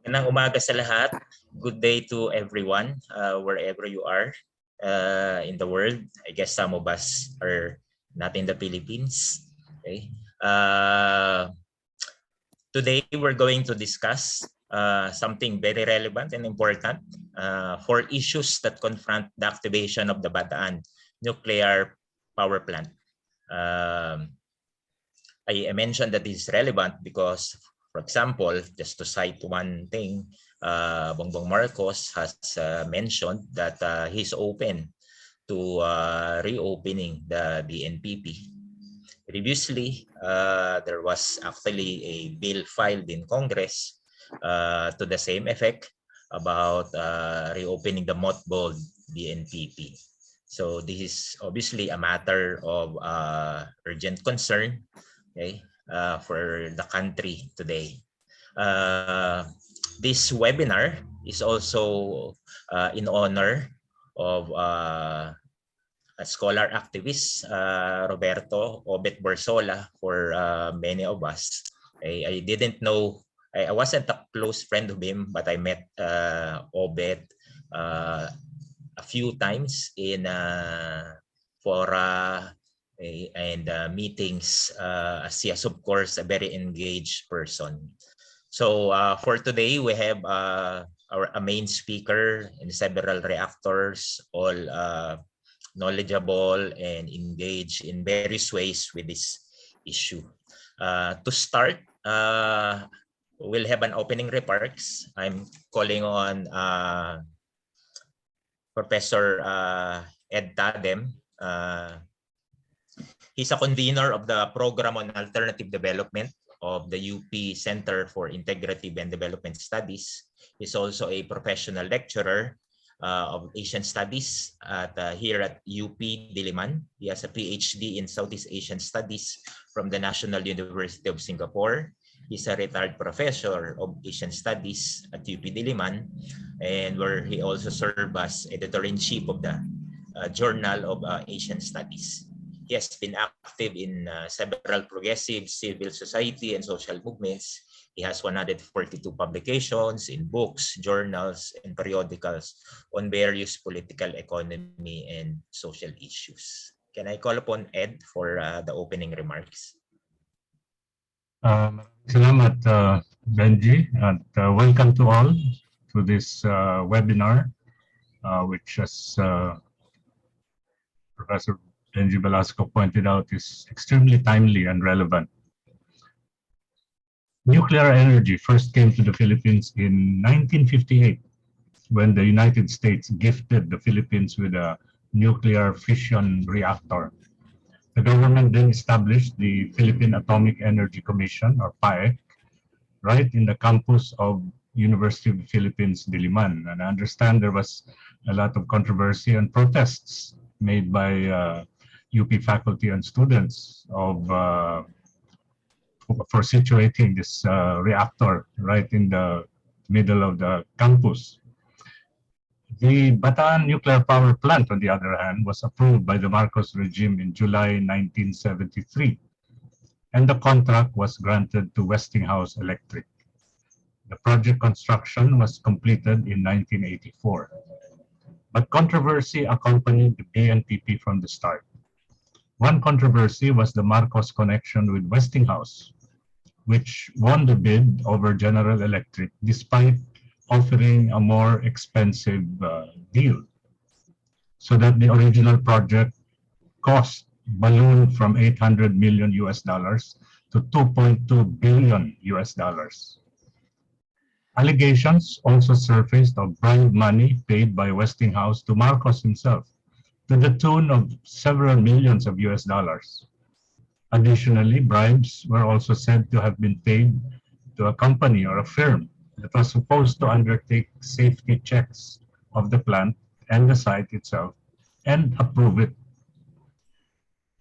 Magandang umaga sa lahat. Good day to everyone, wherever you are in the world. I guess some of us are not in the Philippines. Okay. Today we're going to discuss something very relevant and important for issues that confront the activation of the Bataan Nuclear Power Plant. I mentioned that this is relevant because, for example, just to cite one thing, Bongbong Marcos has mentioned that he's open to reopening the BNPP. Previously, there was actually a bill filed in Congress to the same effect about reopening the mothballed BNPP. So this is obviously a matter of urgent concern, okay, for the country today. This webinar is also in honor of a scholar activist, Roberto Obet Verzola, for many of us. I didn't know, I wasn't a close friend of him, but I met Obet a few times in fora and meetings, as he is, of course, a very engaged person. So for today, we have a main speaker and several reactors, all knowledgeable and engaged in various ways with this issue. To start, we'll have an opening remarks. I'm calling on Professor Ed Tadem. He's a convener of the Program on Alternative Development of the UP Center for Integrative and Development Studies. He's also a professional lecturer of Asian Studies here at UP Diliman. He has a PhD in Southeast Asian Studies from the National University of Singapore. He's a retired professor of Asian Studies at UP Diliman, and where he also served as editor-in-chief of the Journal of Asian Studies. He has been active in several progressive civil society and social movements. He has 142 publications in books, journals, and periodicals on various political, economy, and social issues. Can I call upon Ed for the opening remarks? Salamat, Benji, and welcome to all to this webinar, which, as Professor Benji Velasco pointed out, is extremely timely and relevant. Nuclear energy first came to the Philippines in 1958 when the United States gifted the Philippines with a nuclear fission reactor. The government then established the Philippine Atomic Energy Commission, or PAEC, right in the campus of University of the Philippines, Diliman. And I understand there was a lot of controversy and protests made by UP faculty and students of for situating this reactor right in the middle of the campus. The Bataan Nuclear Power Plant, on the other hand, was approved by the Marcos regime in July 1973, and the contract was granted to Westinghouse Electric. The project construction was completed in 1984, but controversy accompanied the BNPP from the start. One controversy was the Marcos connection with Westinghouse, which won the bid over General Electric despite offering a more expensive deal, so that the original project cost ballooned from 800 million US dollars to 2.2 billion US dollars. Allegations also surfaced of bribe money paid by Westinghouse to Marcos himself, to the tune of several millions of US dollars. Additionally, bribes were also said to have been paid to a company or a firm that was supposed to undertake safety checks of the plant and the site itself and approve it.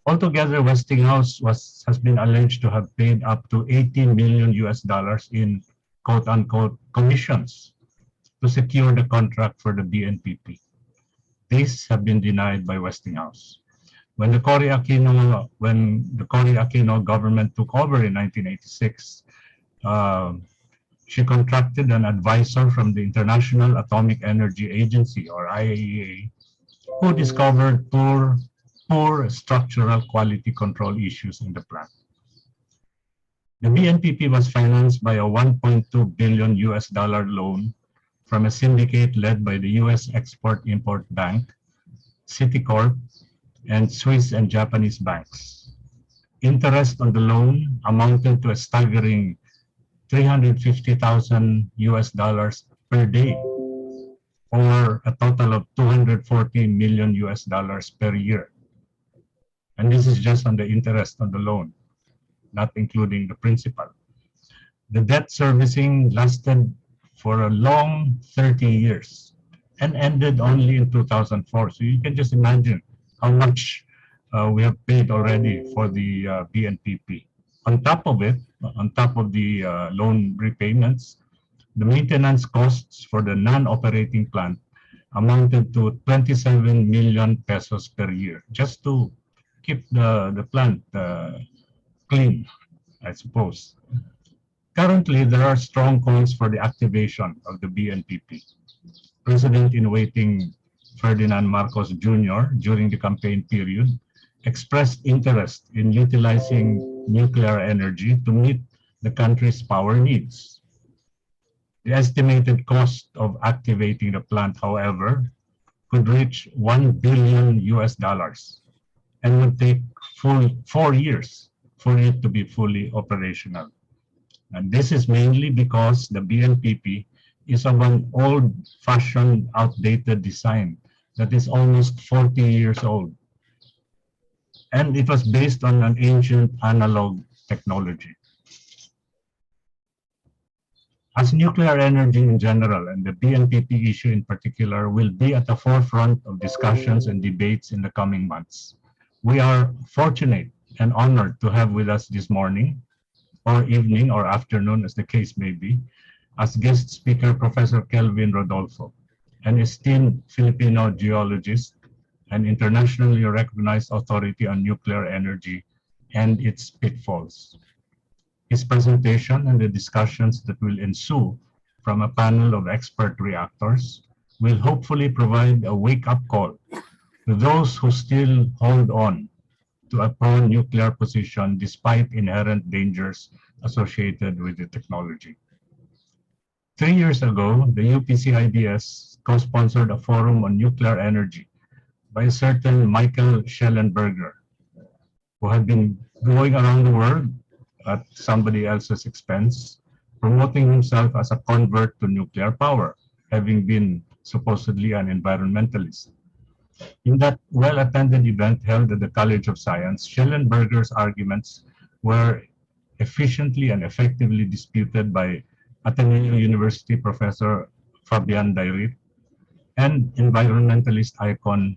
Altogether, Westinghouse has been alleged to have paid up to 18 million US dollars in quote-unquote commissions to secure the contract for the BNPP. These have been denied by Westinghouse. When the Cory Aquino government took over in 1986, She contracted an advisor from the International Atomic Energy Agency, or IAEA, who discovered poor structural quality control issues in the plant. The BNPP was financed by a 1.2 billion US dollar loan from a syndicate led by the US Export-Import Bank, Citicorp, and Swiss and Japanese banks. Interest on the loan amounted to a staggering 350,000 US dollars per day, or a total of 240 million US dollars per year. And this is just on the interest on the loan, not including the principal. The debt servicing lasted for a long 30 years and ended only in 2004. So you can just imagine how much we have paid already for the BNPP. On top of it, on top of the loan repayments, the maintenance costs for the non-operating plant amounted to 27 million pesos per year, just to keep the plant clean, I suppose. Currently, there are strong calls for the activation of the BNPP. President-in-waiting Ferdinand Marcos Jr., during the campaign period, expressed interest in utilizing nuclear energy to meet the country's power needs. The estimated cost of activating the plant, however, could reach 1 billion US dollars and would take 4 years for it to be fully operational. And this is mainly because the BNPP is of an old-fashioned, outdated design that is almost 40 years old. And it was based on an ancient analog technology. As nuclear energy in general, and the BNPP issue in particular, will be at the forefront of discussions and debates in the coming months, we are fortunate and honored to have with us this morning, or evening, or afternoon, as the case may be, as guest speaker Professor Kelvin Rodolfo, an esteemed Filipino geologist, an internationally recognized authority on nuclear energy and its pitfalls. His presentation and the discussions that will ensue from a panel of expert reactors will hopefully provide a wake-up call to those who still hold on to a pro-nuclear position despite inherent dangers associated with the technology. 3 years ago, the UPCIDS co-sponsored a forum on nuclear energy by a certain Michael Schellenberger, who had been going around the world at somebody else's expense, promoting himself as a convert to nuclear power, having been supposedly an environmentalist. In that well-attended event held at the College of Science, Schellenberger's arguments were efficiently and effectively disputed by Ateneo University Professor Fabian Dairit and environmentalist icon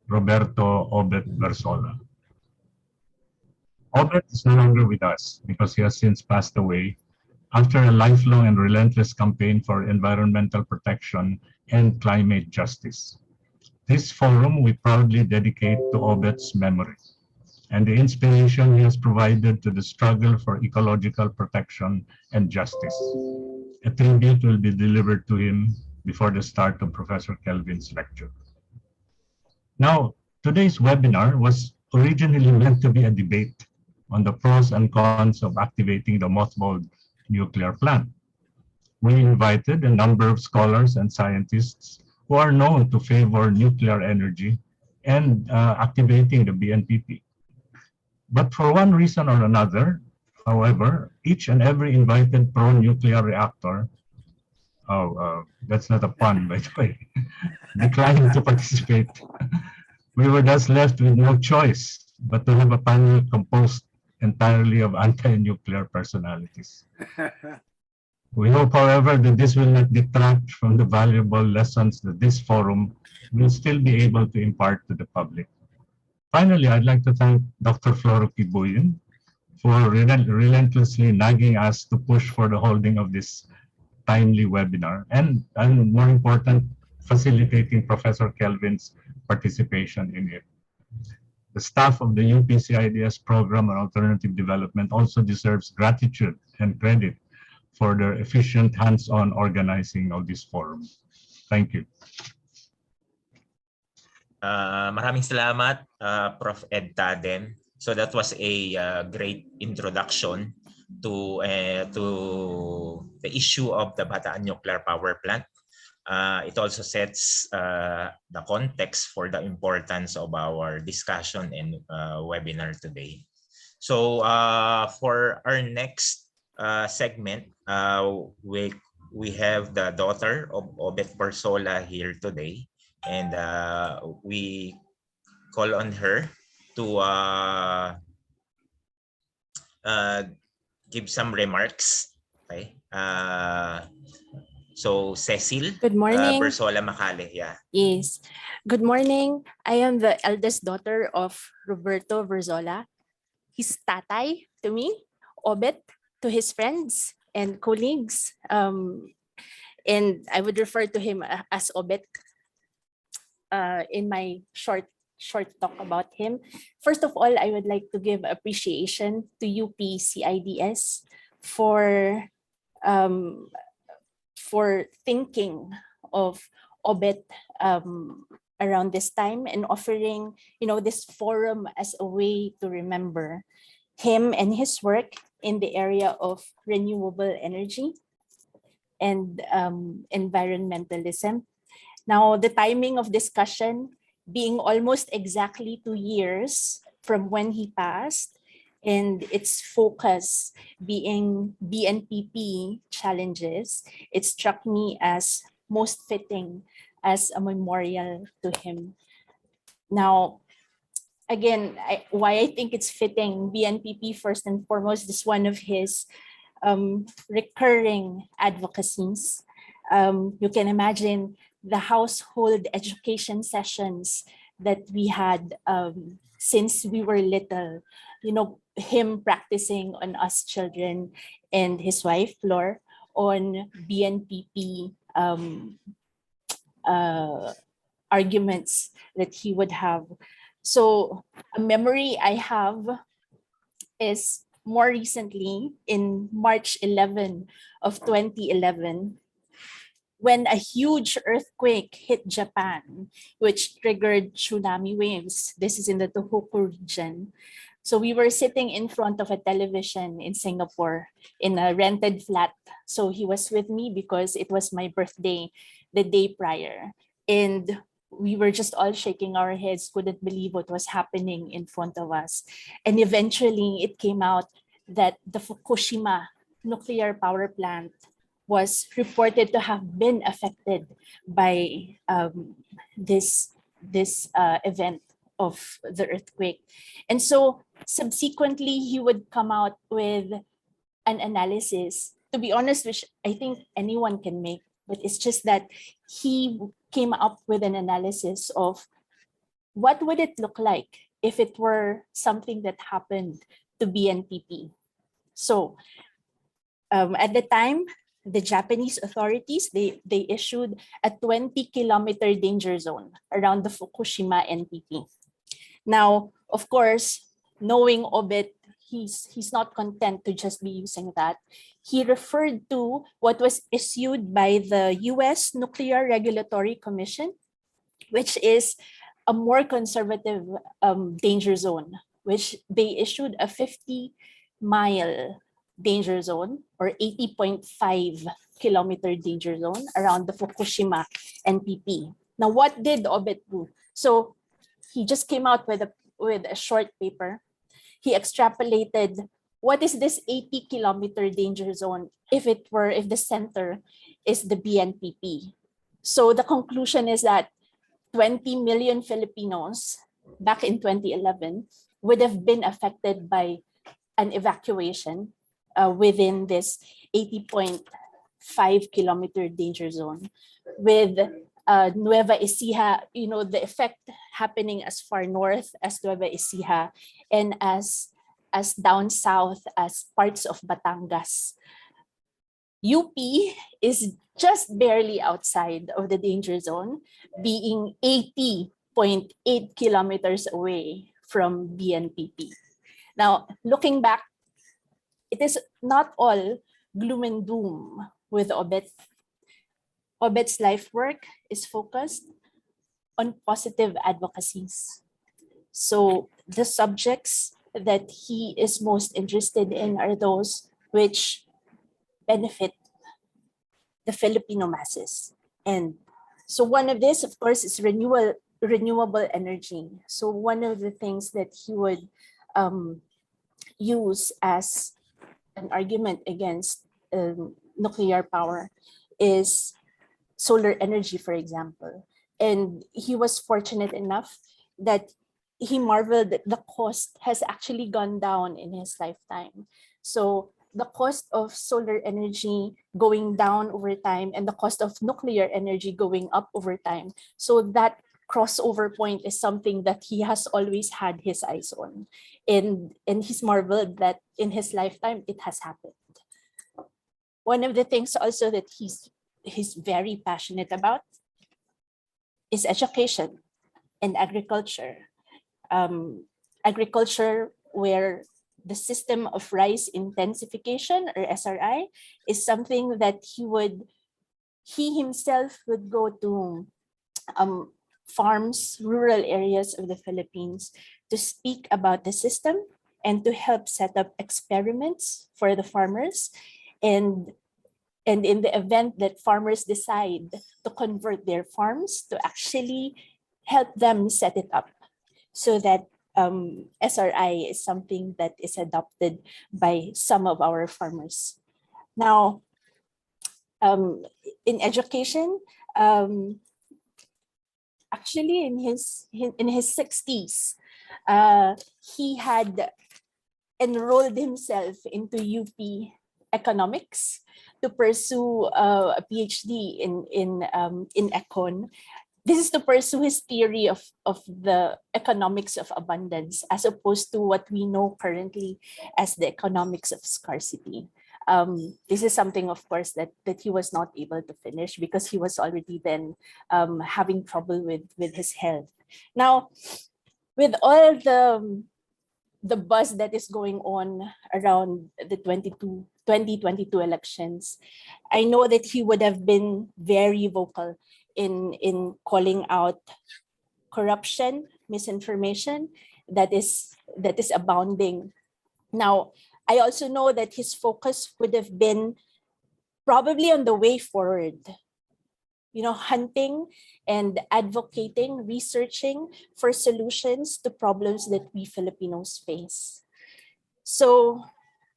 Roberto Obet Verzola. Obet is no longer with us because he has since passed away after a lifelong and relentless campaign for environmental protection and climate justice. This forum we proudly dedicate to Obet's memory and the inspiration he has provided to the struggle for ecological protection and justice. A tribute will be delivered to him before the start of Professor Kelvin's lecture. Now, today's webinar was originally meant to be a debate on the pros and cons of activating the mothballed nuclear plant. We invited a number of scholars and scientists who are known to favor nuclear energy and activating the BNPP. But for one reason or another, however, each and every invited pro-nuclear reactor, that's not a pun, by the way, declined to participate. We were thus left with no choice but to have a panel composed entirely of anti-nuclear personalities. We hope, however, that this will not detract from the valuable lessons that this forum will still be able to impart to the public. Finally, I'd like to thank Dr. Floro Kibuyin for relentlessly nagging us to push for the holding of this timely webinar and more important, facilitating Professor Kelvin's participation in it. The staff of the UPCIDS program on alternative development also deserves gratitude and credit for their efficient hands-on organizing of this forum. Thank you. Maraming salamat, Prof. Ed Taden. So that was a great introduction to the issue of the Bataan Nuclear Power Plant. It also sets the context for the importance of our discussion and webinar today. So for our next segment, we have the daughter of Obet Verzola here today, and we call on her to give some remarks. Okay. So Cecil, good morning. Verzola Macale, yeah. Yes. Good morning. I am the eldest daughter of Roberto Verzola. He's tatay to me, Obet to his friends and colleagues. And I would refer to him as Obet in my short talk about him. First of all, I would like to give appreciation to UP-CIDS for thinking of Obet around this time and offering, this forum as a way to remember him and his work in the area of renewable energy and environmentalism. Now, the timing of discussion being almost exactly 2 years from when he passed, and its focus being BNPP challenges, it struck me as most fitting as a memorial to him. Now, again, why I think it's fitting, BNPP first and foremost is one of his recurring advocacies. You can imagine the household education sessions that we had since we were little, him practicing on us children and his wife, Flor, on BNPP arguments that he would have. So a memory I have is more recently in March 11 of 2011, when a huge earthquake hit Japan, which triggered tsunami waves. This is in the Tohoku region. So we were sitting in front of a television in Singapore in a rented flat. So he was with me because it was my birthday the day prior. And we were just all shaking our heads, couldn't believe what was happening in front of us. And eventually it came out that the Fukushima nuclear power plant was reported to have been affected by this event of the earthquake. And so subsequently, he would come out with an analysis, to be honest, which I think anyone can make, but it's just that he came up with an analysis of what would it look like if it were something that happened to BNPP. So at the time, the Japanese authorities, they issued a 20-kilometer danger zone around the Fukushima NPP. Now, of course, knowing Obet, he's not content to just be using that. He referred to what was issued by the US Nuclear Regulatory Commission, which is a more conservative danger zone, which they issued a 50-mile danger zone or 80.5-kilometer danger zone around the Fukushima NPP. Now, what did Obet do? So he just came out with a short paper. He extrapolated what is this 80-kilometer danger zone if the center is the BNPP. So the conclusion is that 20 million Filipinos back in 2011 would have been affected by an evacuation within this 80.5-kilometer danger zone, with Nueva Ecija, the effect happening as far north as Nueva Ecija and as down south as parts of Batangas. UP is just barely outside of the danger zone, being 80.8 kilometers away from BNPP. Now, looking back, it is not all gloom and doom with Obet. Obet's life work is focused on positive advocacies. So the subjects that he is most interested in are those which benefit the Filipino masses. And so one of this, of course, is renewable energy. So one of the things that he would use as an argument against nuclear power is solar energy, for example. And he was fortunate enough that he marveled that the cost has actually gone down in his lifetime. So the cost of solar energy going down over time and the cost of nuclear energy going up over time. So that crossover point is something that he has always had his eyes on. And he's marveled that in his lifetime, it has happened. One of the things also that he's very passionate about is education and agriculture. Agriculture where the system of rice intensification, or SRI, is something that he himself would go to farms, rural areas of the Philippines to speak about the system and to help set up experiments for the farmers. And in the event that farmers decide to convert their farms, to actually help them set it up so that SRI is something that is adopted by some of our farmers. Now, in education, actually in his 60s, he had enrolled himself into UP economics to pursue a PhD in econ. This is to pursue his theory of the economics of abundance, as opposed to what we know currently as the economics of scarcity. This is something, of course, that he was not able to finish because he was already then having trouble with his health. Now, with all the buzz that is going on around the 2022 elections, I know that he would have been very vocal in calling out corruption, misinformation that is abounding. Now, I also know that his focus would have been probably on the way forward, hunting and advocating, researching for solutions to problems that we Filipinos face. So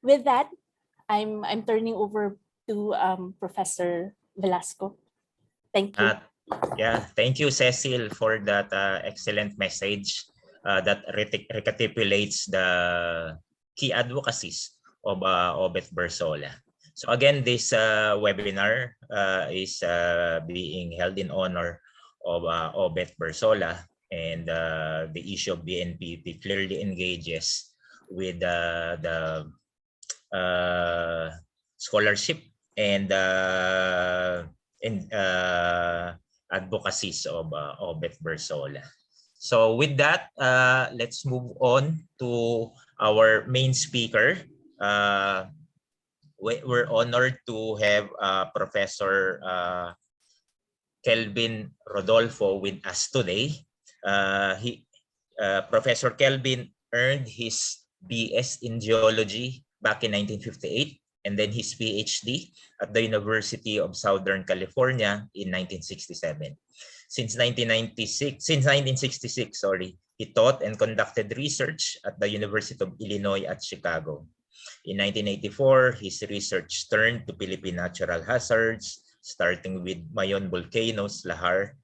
with that, I'm turning over to Professor Velasco. Thank you. Thank you, Cecil, for that excellent message that recapitulates the key advocacies of Obet Verzola. So again, this webinar is being held in honor of Obet Verzola, and the issue of BNPP clearly engages with the scholarship and advocacies of Obet Verzola. So with that, let's move on to our main speaker. We're honored to have Professor Kelvin Rodolfo with us today. Professor Kelvin earned his BS in Geology back in 1958, and then his PhD at the University of Southern California in 1967. Since 1966, he taught and conducted research at the University of Illinois at Chicago. In 1984, his research turned to Philippine natural hazards, starting with Mayon volcanoes, Lahar,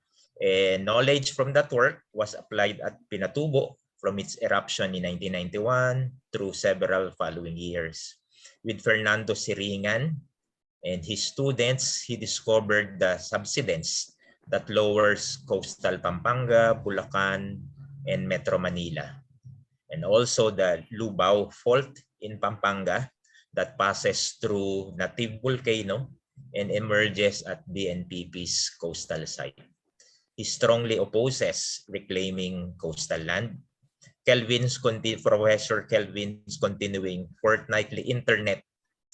and knowledge from that work was applied at Pinatubo from its eruption in 1991 through several following years. With Fernando Siringan and his students, he discovered the subsidence that lowers coastal Pampanga, Bulacan, and Metro Manila, and also the Lumbar Fault in Pampanga that passes through Native Volcano and emerges at BNPP's coastal site. He strongly opposes reclaiming coastal land. Professor Kelvin's continuing fortnightly internet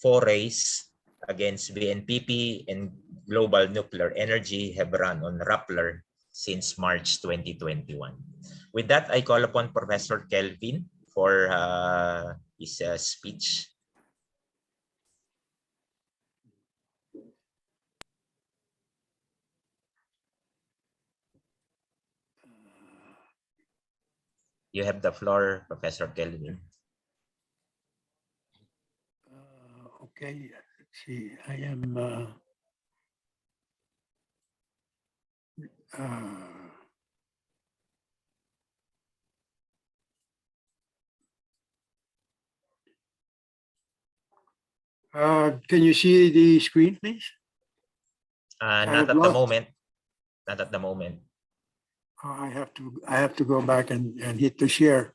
forays against BNPP and global nuclear energy have run on Rappler since March 2021. With that, I call upon Professor Kelvin for his speech. You have the floor, Professor Kelvin. Okay, let's see. I am. Can you see the screen, please? Not at the moment. Not at the moment. I have to go back and hit the share.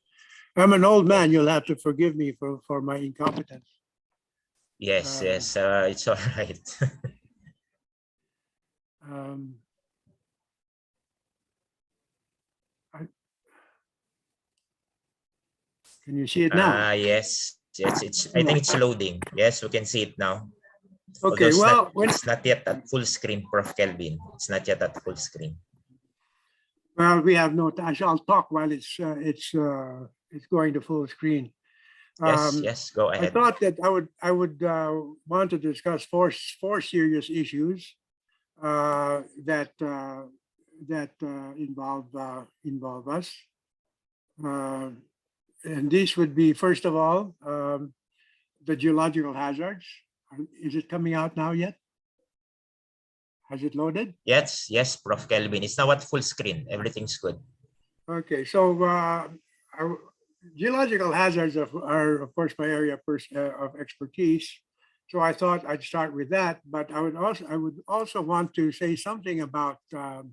I'm an old man. You'll have to forgive me for my incompetence. Yes, yes, it's all right. Can you see it now? Yes, I think it's loading. Yes, we can see it now. Okay, Although well, it's not yet at full screen, Prof. Kelvin. It's not yet at full screen. well, we have no time. I'll talk while it's going to full screen. Yes, yes, go I ahead. thought that I would want to discuss four serious issues that involve us, and these would be, first of all, the geological hazards. Is it coming out now yet? Has it loaded? Yes, yes, Prof. Kelvin. It's now at full screen. Everything's good. Okay, so geological hazards are of course my area of expertise. So I thought I'd start with that, but I would also want to say something about the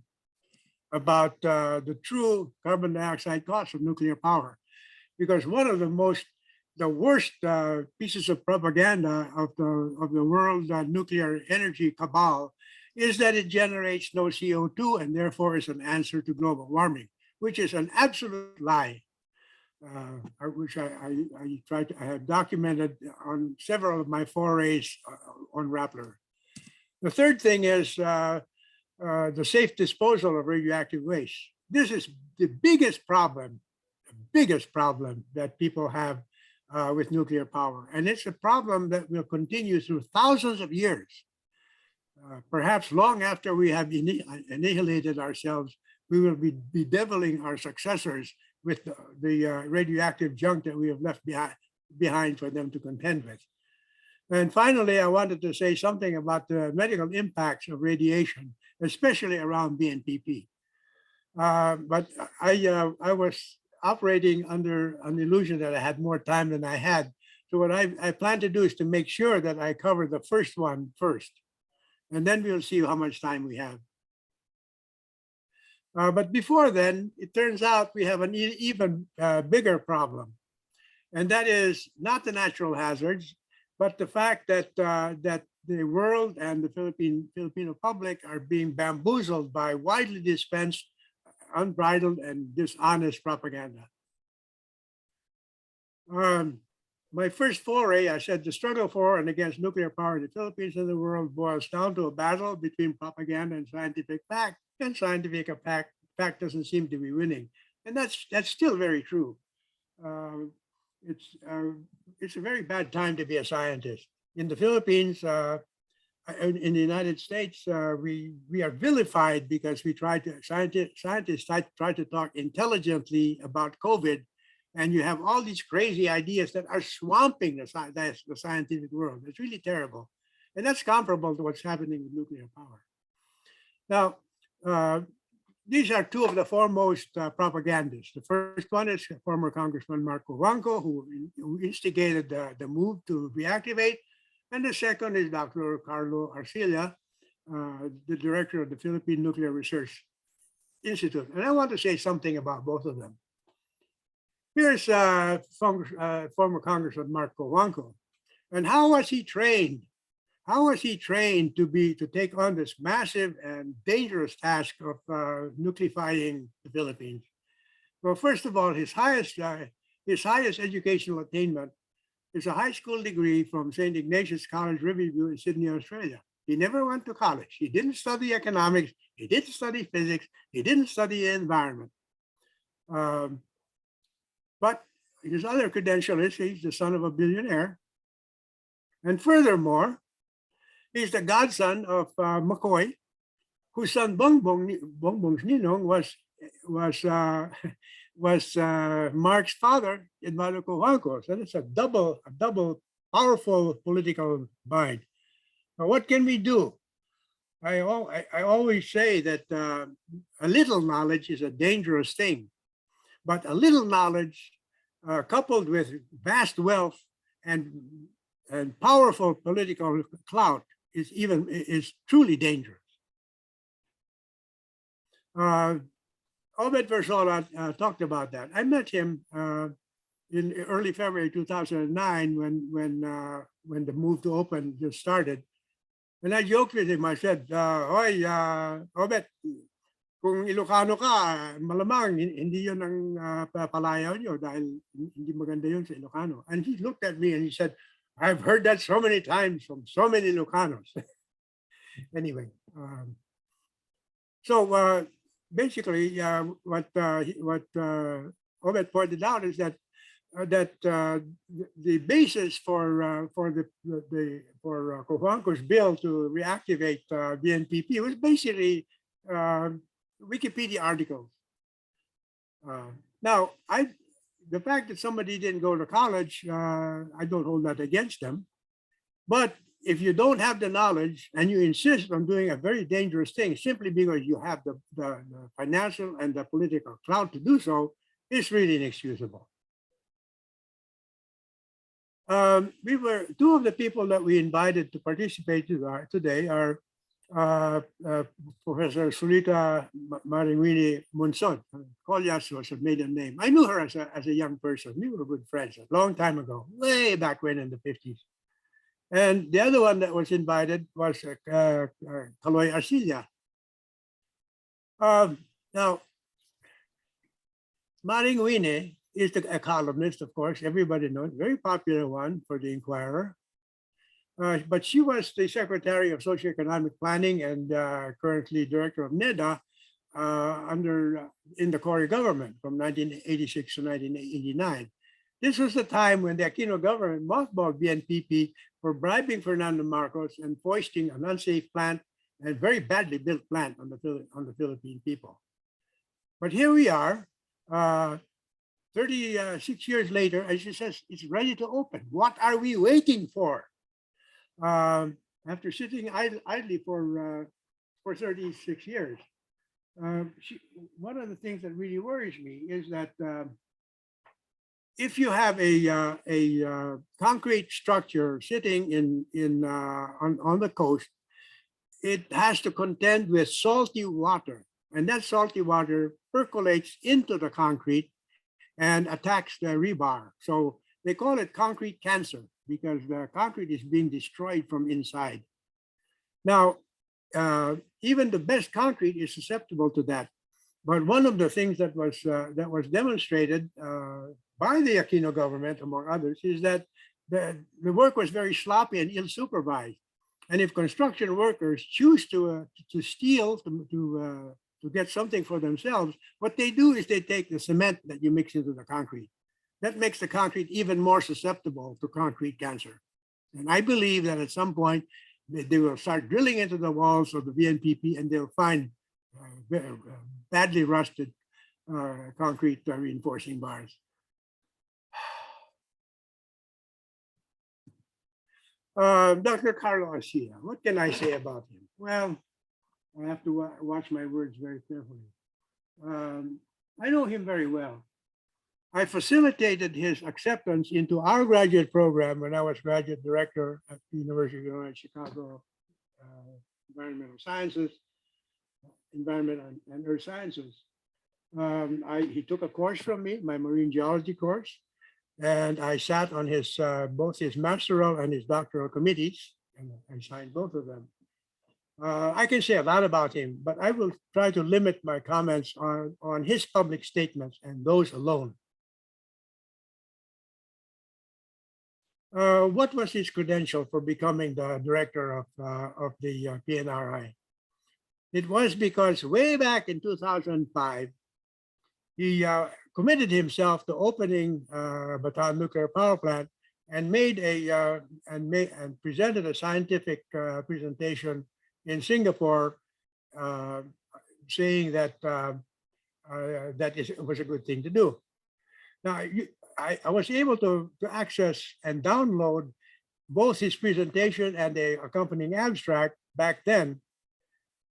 true carbon dioxide costs of nuclear power, because one of the worst pieces of propaganda of the world nuclear energy cabal is that it generates no CO2 and therefore is an answer to global warming, which is an absolute lie, which I have documented on several of my forays on Rappler. The third thing is the safe disposal of radioactive waste. This is the biggest problem that people have with nuclear power. And it's a problem that will continue through thousands of years. Perhaps long after we have annihilated ourselves, we will be bedeviling our successors with the radioactive junk that we have left behind for them to contend with. And finally, I wanted to say something about the medical impacts of radiation, especially around BNPP. But I was operating under an illusion that I had more time than I had. So what I plan to do is to make sure that I cover the first one first, and then we'll see how much time we have. But before then, it turns out we have an even bigger problem, and that is not the natural hazards, but the fact that the world and the Filipino public are being bamboozled by widely dispensed, unbridled, and dishonest propaganda. My first foray, I said, the struggle for and against nuclear power in the Philippines and the world boils down to a battle between propaganda and scientific fact, and scientific fact doesn't seem to be winning. And that's still very true. It's a very bad time to be a scientist. In the Philippines, in the United States, we are vilified because we scientists try to talk intelligently about COVID, and you have all these crazy ideas that are swamping the scientific world. It's really terrible. And that's comparable to what's happening with nuclear power. Now, these are two of the foremost propagandists. The first one is former Congressman Marco Wanco, who instigated the move to reactivate. And the second is Dr. Carlo Arcilla, the director of the Philippine Nuclear Research Institute. And I want to say something about both of them. Here's former Congressman Marco Wanco. And how was he trained? How was he trained to take on this massive and dangerous task of nucleifying the Philippines? Well, first of all, his highest educational attainment is a high school degree from St. Ignatius College, Riverview in Sydney, Australia. He never went to college. He didn't study economics. He didn't study physics. He didn't study environment. But his other credential is he's the son of a billionaire. And furthermore, he's the godson of McCoy, whose son Bongbong's Ninong was Mark's father, Eduardo Cojuangco. So it's a double powerful political mind. Now, what can we do? I always say that a little knowledge is a dangerous thing, but a little knowledge coupled with vast wealth and powerful political clout is truly dangerous. Obet Verzola talked about that. I met him in early February 2009 when the move to open just started. And I joked with him. I said, "Hoy, Obet, kung Ilocano ka, malamang hindi yun ang palayaw nyo dahil hindi maganda yun sa Ilocano." And he looked at me and he said, "I've heard that so many times from so many Ilocanos." Anyway, so basically, what Obet pointed out is that the basis for Cojuangco's bill to reactivate BNPP was basically Wikipedia articles. Now, the fact that somebody didn't go to college, I don't hold that against them. But if you don't have the knowledge and you insist on doing a very dangerous thing simply because you have the financial and the political clout to do so, it's really inexcusable. Two of the people that we invited to participate today are Professor Sulita Maringwini Munson. Collias was her maiden name. I knew her as a young person. We were good friends a long time ago, way back when in the 50s. And the other one that was invited was Kaloy Arcilla. Now, Maringwini is a columnist, of course, everybody knows, very popular one for the Inquirer. But she was the Secretary of Socioeconomic Planning and currently Director of NEDA in the Cory government from 1986 to 1989. This was the time when the Aquino government mothballed BNPP for bribing Fernando Marcos and foisting an unsafe plant and very badly built plant on the Philippine people. But here we are, 36 years later, and she says it's ready to open. What are we waiting for? After sitting idly for 36 years, one of the things that really worries me is that if you have a concrete structure sitting on the coast, it has to contend with salty water, and that salty water percolates into the concrete and attacks the rebar. So they call it concrete cancer because the concrete is being destroyed from inside. Now, even the best concrete is susceptible to that. But one of the things that was demonstrated by the Aquino government, among others, is that the work was very sloppy and ill-supervised. And if construction workers choose to steal, to get something for themselves, what they do is they take the cement that you mix into the concrete. That makes the concrete even more susceptible to concrete cancer. And I believe that at some point, they will start drilling into the walls of the BNPP and they'll find badly rusted concrete reinforcing bars. Dr. Carlo Arcia, what can I say about him? Well, I have to watch my words very carefully. I know him very well. I facilitated his acceptance into our graduate program when I was graduate director at the University of Illinois Chicago Environmental Sciences, Environment and Earth Sciences. He took a course from me, my marine geology course, and I sat on his both his masteral and his doctoral committees, and I signed both of them. I can say a lot about him, but I will try to limit my comments on his public statements and those alone. What was his credential for becoming the director of the PNRI? It was because way back in 2005, he committed himself to opening Bataan Nuclear Power Plant and presented a scientific presentation in Singapore, saying that it was a good thing to do. Now, I was able to access and download both his presentation and the accompanying abstract back then,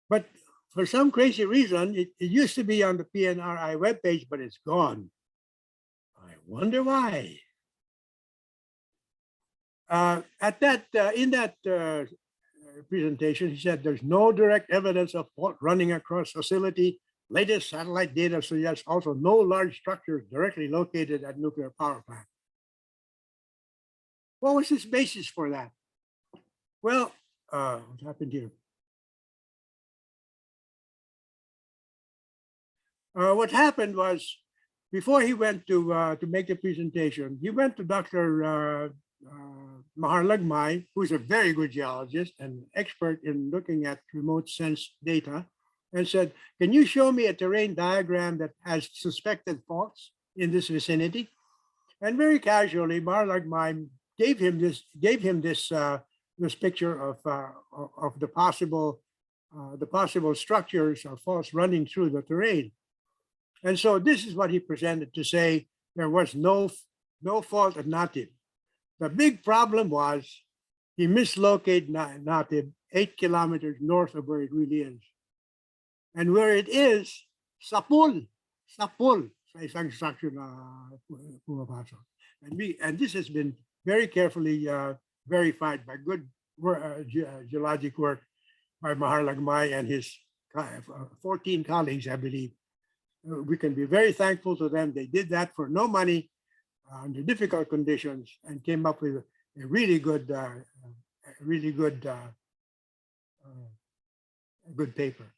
but for some crazy reason, it used to be on the PNRI webpage, but it's gone. I wonder why. In that presentation, he said there's no direct evidence of fault running across facility. Latest satellite data suggests also no large structures directly located at nuclear power plant. What was his basis for that? Well, what happened here? What happened was, before he went to make the presentation, he went to Dr. Maharlagmay, who's a very good geologist and expert in looking at remote sense data, and said, "Can you show me a terrain diagram that has suspected faults in this vicinity?" And very casually, Maharlagmay gave him this picture of the possible structures or faults running through the terrain. And so this is what he presented to say there was no fault at Natib. The big problem was he mislocated Natib 8 kilometers north of where it really is. And where it is, sapul sa isang structure na pumapasok. And this has been very carefully verified by good geologic work by Maharlagmay and his 14 colleagues, I believe. We can be very thankful to them. They did that for no money under difficult conditions and came up with a really good paper.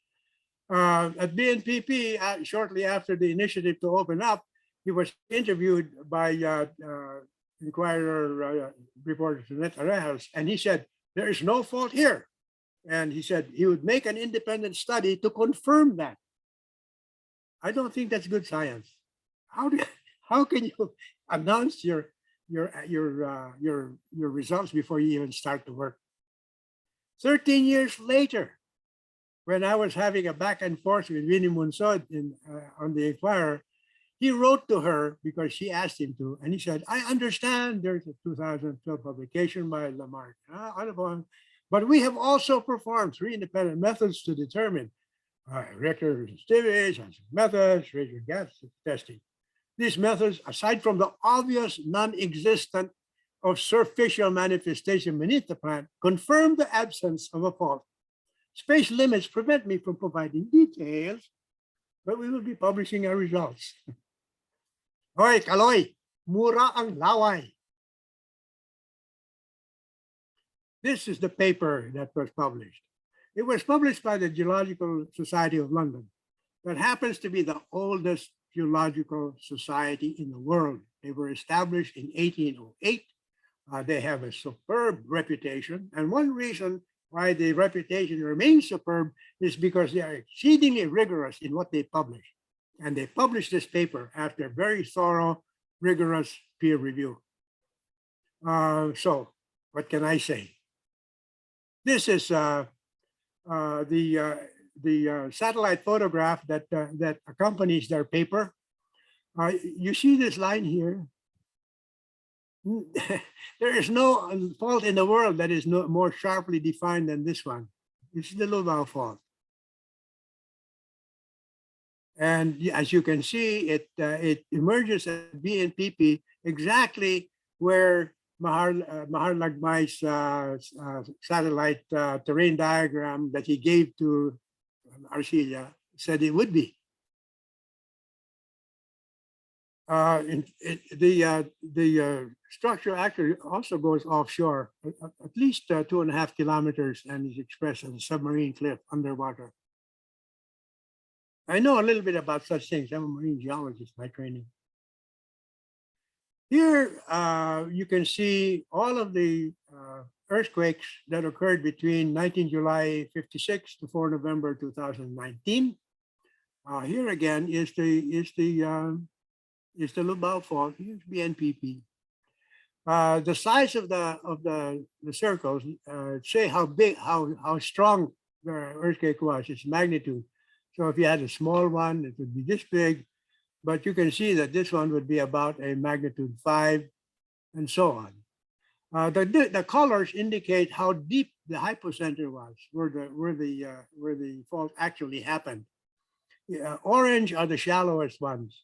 At BNPP, shortly after the initiative to open up, he was interviewed by Inquirer reporter Jeanette Arejas, and he said, "There is no fault here." And he said he would make an independent study to confirm that. I don't think that's good science. How can you announce your results before you even start to work? 13 years later, when I was having a back and forth with Winnie Munsod on the Inquirer, he wrote to her because she asked him to, and he said, "I understand there's a 2012 publication by Lamarck, but we have also performed 3 independent methods to determine reactor resistivity, methods, radio gas testing. These methods, aside from the obvious non-existent of surficial manifestation beneath the plant, confirm the absence of a fault. Space limits prevent me from providing details, but we will be publishing our results." Hoy, Kaloy, mura ang laway. This is the paper that was published. It was published by the Geological Society of London. That happens to be the oldest geological society in the world. They were established in 1808. They have a superb reputation. And one reason why the reputation remains superb is because they are exceedingly rigorous in what they publish. And they published this paper after very thorough, rigorous peer review. So what can I say? This is the satellite photograph that accompanies their paper. You see this line here? There is no fault in the world that is more sharply defined than this one. It's the Lumbar Fault. And as you can see, it emerges at BNPP exactly where Maharlagmay's satellite terrain diagram that he gave to Arcilla said it would be. The structure actually also goes offshore, at least 2.5 kilometers, and is expressed as a submarine cliff underwater. I know a little bit about such things. I'm a marine geologist by training. Here, you can see all of the earthquakes that occurred between 19 July 56 to 4 November 2019. Here again is the Lumbar Fault. Here's BNPP. The size of the circles say how big, how strong the earthquake was, its magnitude. So if you had a small one, it would be this big, but you can see that this one would be about a magnitude 5, and so on. The colors indicate how deep the hypocenter was, where the fault actually happened. Orange are the shallowest ones,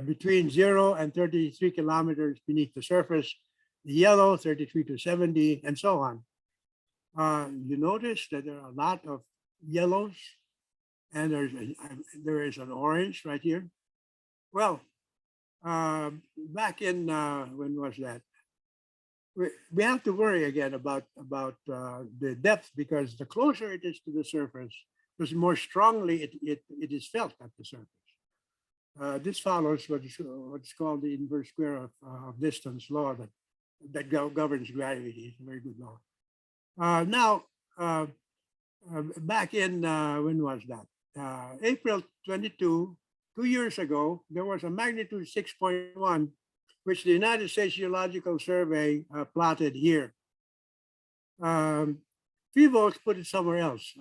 between 0 and 33 kilometers beneath the surface. The yellow, 33 to 70, and so on. You notice that there are a lot of yellows, and there is an orange right here. Well, back in, when was that? We have to worry again about the depth, because the closer it is to the surface, the more strongly it is felt at the surface. This follows what's called the inverse square of distance law that governs gravity. It's a very good law. Now, back in, when was that? April 22, 2 years ago, there was a magnitude 6.1, which the United States Geological Survey plotted here. Philippine put it somewhere else,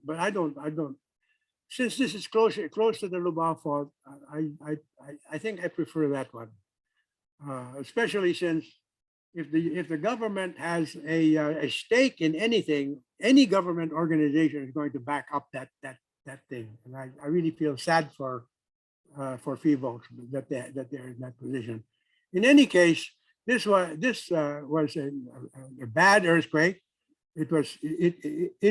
but I don't. Since this is close to the Lumbar Fault, I think I prefer that one, especially since if the government has a stake in anything, any government organization is going to back up that thing, and I really feel sad for Philippine that they're in that position. In any case, this was a bad earthquake. It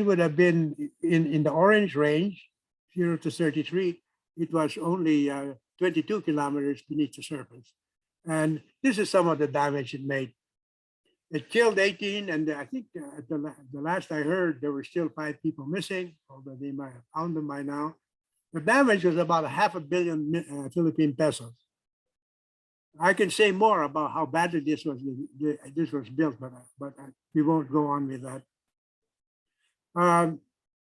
would have been in the orange range, 0 to 33. It was only 22 kilometers beneath the surface. And this is some of the damage it made. It killed 18, and I think the last I heard, there were still 5 people missing, although they might have found them by now. The damage was about $500 million Philippine pesos. I can say more about how badly this was built, but we won't go on with that.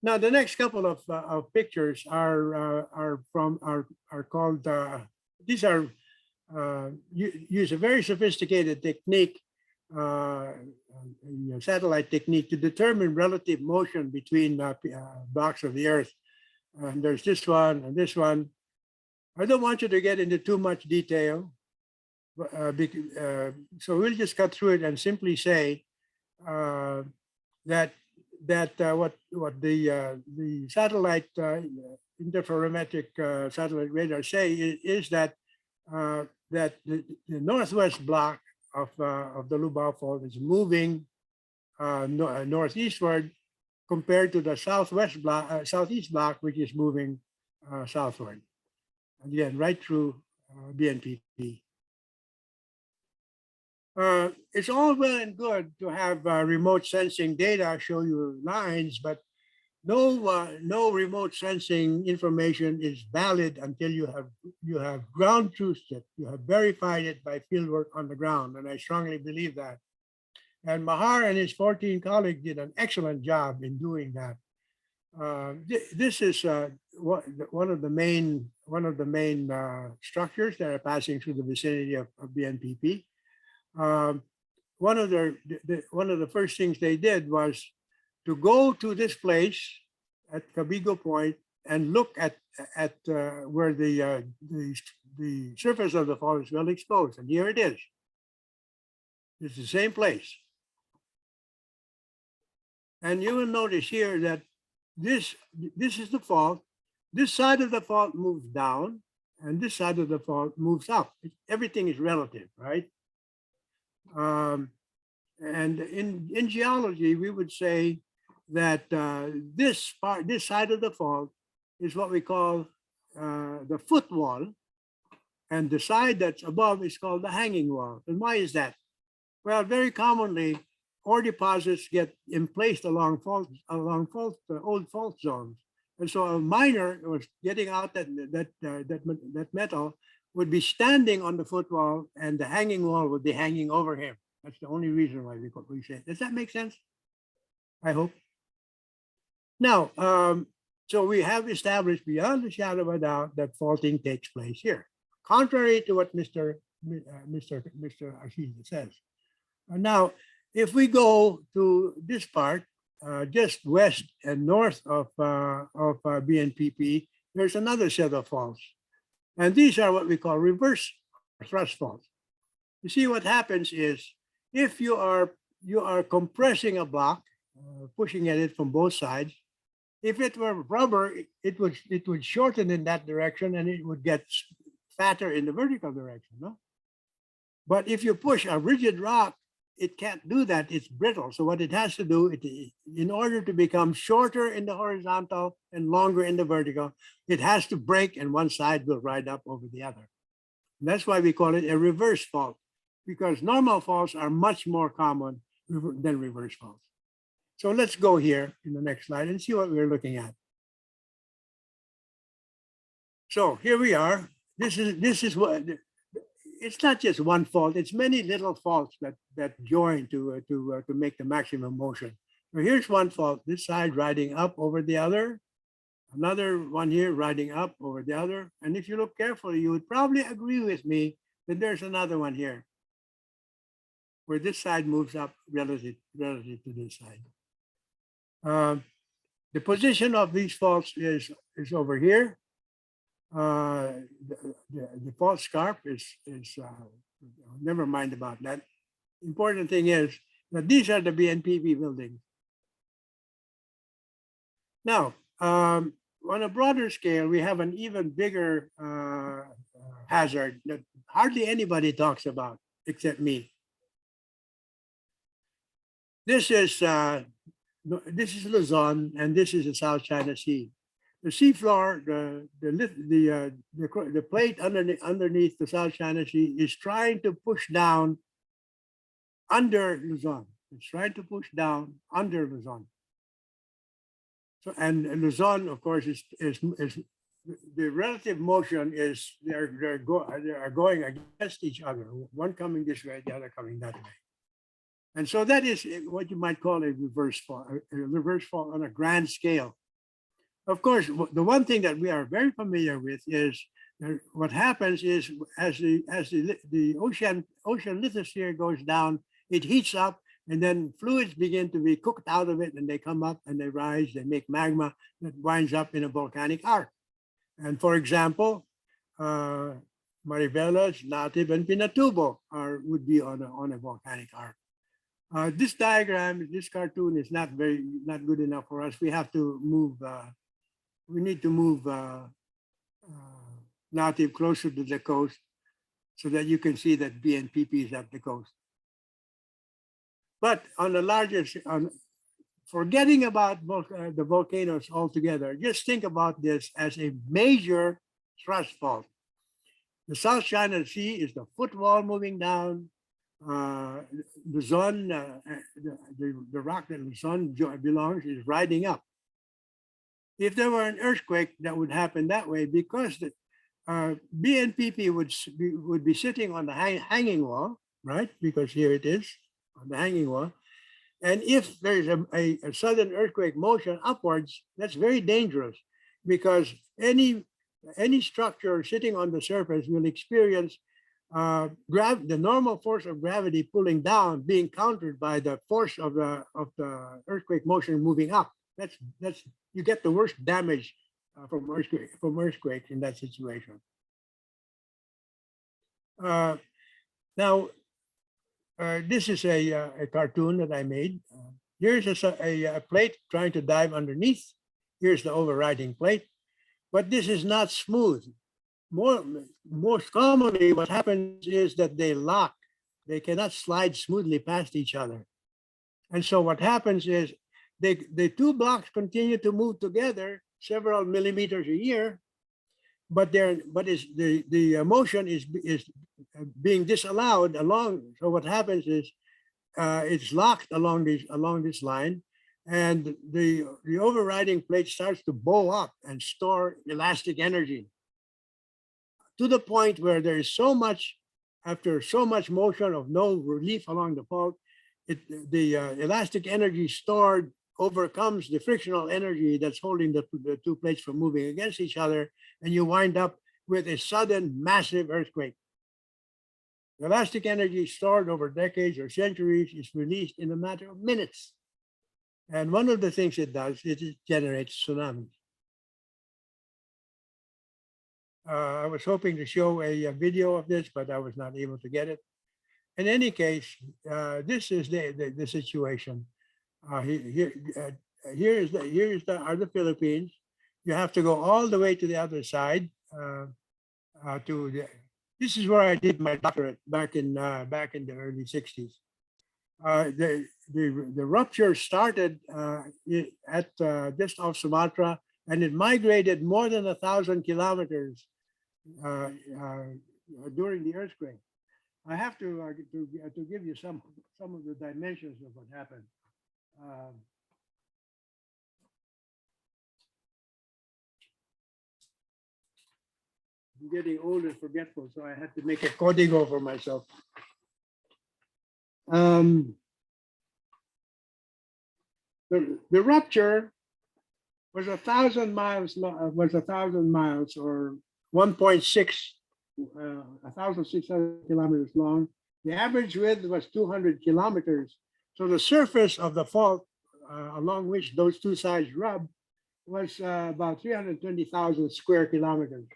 Now, the next couple of pictures are called, these are use a very sophisticated technique, satellite technique, to determine relative motion between blocks of the Earth. And there's this one and this one. I don't want you to get into too much detail, so we'll just cut through it and simply say that what the satellite interferometric satellite radar say is that that the northwest block of the Lumbar Fault is moving northeastward compared to the southwest block, southeast block, which is moving southward. Again, right through BNPP. It's all well and good to have remote sensing data show you lines, but no remote sensing information is valid until you have ground truths it. You have verified it by fieldwork on the ground, and I strongly believe that. And Mahar and his 14 colleagues did an excellent job in doing that. This is one of the main structures that are passing through the vicinity of BNPP. One of the first things they did was to go to this place at Cabigo Point and look at where the surface of the fault is well exposed, and here it is. It's the same place. And you will notice here that this is the fault. This side of the fault moves down, and this side of the fault moves up. Everything is relative, right? And in geology, we would say that this side of the fault is what we call the footwall, and the side that's above is called the hanging wall. And why is that? Well, very commonly, ore deposits get emplaced along old fault zones, and so a miner was getting out that metal would be standing on the footwall and the hanging wall would be hanging over him. That's the only reason why we say it. Does that make sense? I hope. Now, so we have established beyond the shadow of a doubt that faulting takes place here, contrary to what Mr. Ashida says. Now, if we go to this part, just west and north of BNPP, there's another set of faults. And these are what we call reverse thrust faults. You see, what happens is if you are compressing a block, pushing at it from both sides, if it were rubber, it would shorten in that direction and it would get fatter in the vertical direction, no? But if you push a rigid rock, it can't do that. It's brittle. So what it has to do, in order to become shorter in the horizontal and longer in the vertical, it has to break and one side will ride up over the other. And that's why we call it a reverse fault, because normal faults are much more common than reverse faults. So let's go here in the next slide and see what we're looking at. So here we are. This is what, it's not just one fault, it's many little faults that join to make the maximum motion. So here's one fault, this side riding up over the other, another one here riding up over the other. And if you look carefully, you would probably agree with me that there's another one here where this side moves up relative to this side. The position of these faults is over here. The fault scarp is never mind about that. Important thing is that these are the BNPP buildings. Now, on a broader scale, we have an even bigger hazard that hardly anybody talks about except me. This is Luzon, and this is the South China Sea. The seafloor, the plate underneath the South China Sea is trying to push down under Luzon. It's trying to push down under Luzon. So, and Luzon, of course, is the relative motion is they are going against each other. One coming this way, the other coming that way. And so that is what you might call a reverse fault on a grand scale. Of course, the one thing that we are very familiar with is what happens is as the ocean lithosphere goes down, it heats up, and then fluids begin to be cooked out of it, and they come up and they rise, they make magma that winds up in a volcanic arc. And for example, Marivelas, Native, and Pinatubo would be on a volcanic arc. This diagram, this cartoon is not good enough for us. We have to move. We need to move Native closer to the coast so that you can see that BNPP is at the coast. But on the larger, forgetting about the volcanoes altogether, just think about this as a major thrust fault. The South China Sea is the footwall moving down. Luzon, the rock that Luzon belongs is riding up. If there were an earthquake that would happen that way, because the BNPP would be sitting on the hanging wall, right? Because here it is on the hanging wall. And if there's a sudden earthquake motion upwards, that's very dangerous because any structure sitting on the surface will experience the normal force of gravity pulling down being countered by the force of the earthquake motion moving up. That's you get the worst damage from earthquakes in that situation. Now, this is a cartoon that I made. Here's a plate trying to dive underneath. Here's the overriding plate, but this is not smooth. Most commonly, what happens is that they lock. They cannot slide smoothly past each other. And so what happens is the two blocks continue to move together several millimeters a year, but the motion is being disallowed along. So what happens is it's locked along this line, and the overriding plate starts to bow up and store elastic energy. to the point where there is so much, after so much motion of no relief along the fault, the elastic energy stored overcomes the frictional energy that's holding the two plates from moving against each other, and you wind up with a sudden massive earthquake. The elastic energy stored over decades or centuries is released in a matter of minutes. And one of the things it does is it generates tsunamis. I was hoping to show a video of this, but I was not able to get it. In any case, this is the situation. Here are the Philippines. You have to go all the way to the other side. This is where I did my doctorate back in the early 60s. The rupture started at just off Sumatra, and it migrated more than 1,000 kilometers during the earthquake. I have to give you some of the dimensions of what happened. I'm getting old and forgetful, so I had to make a código for myself. The rupture was 1,000 miles long, was 1,000 miles or 1,600 kilometers long. The average width was 200 kilometers. So the surface of the fault along which those two sides rub was about 320,000 square kilometers.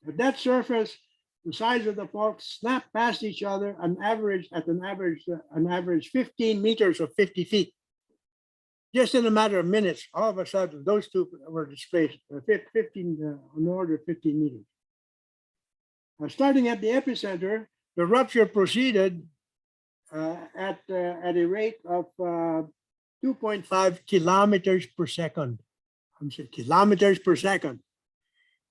At that surface, the sides of the fault snap past each other an average 15 meters or 50 feet. Just in a matter of minutes, all of a sudden, those two were displaced, 15, on the order of 15 meters. Starting at the epicenter, the rupture proceeded at a rate of 2.5 kilometers per second. I'm saying kilometers per second.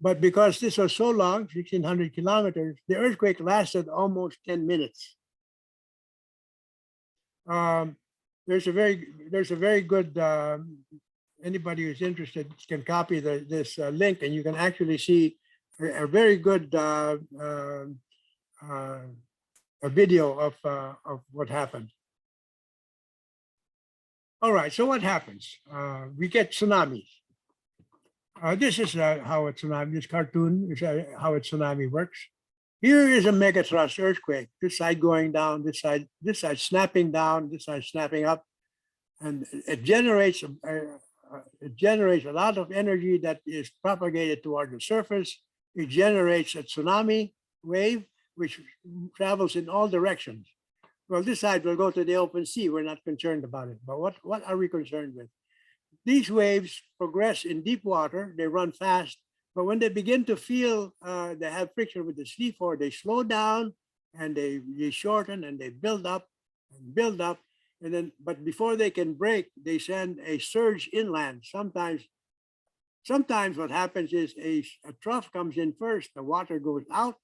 But because this was so long, 1,600 kilometers, the earthquake lasted almost 10 minutes. There's a very good, anybody who's interested can copy this link, and you can actually see a very good a video of what happened. All right, so what happens? We get tsunamis. This is how a tsunami, this cartoon is how a tsunami works. Here is a megathrust earthquake, this side going down, this side snapping down, this side snapping up. And it generates a lot of energy that is propagated toward the surface. It generates a tsunami wave, which travels in all directions. Well, this side will go to the open sea. We're not concerned about it. But what are we concerned with? These waves progress in deep water. They run fast. But when they begin to feel they have friction with the seafloor, they slow down and they shorten and they build up and build up. And then, but before they can break, they send a surge inland. Sometimes what happens is a trough comes in first, the water goes out,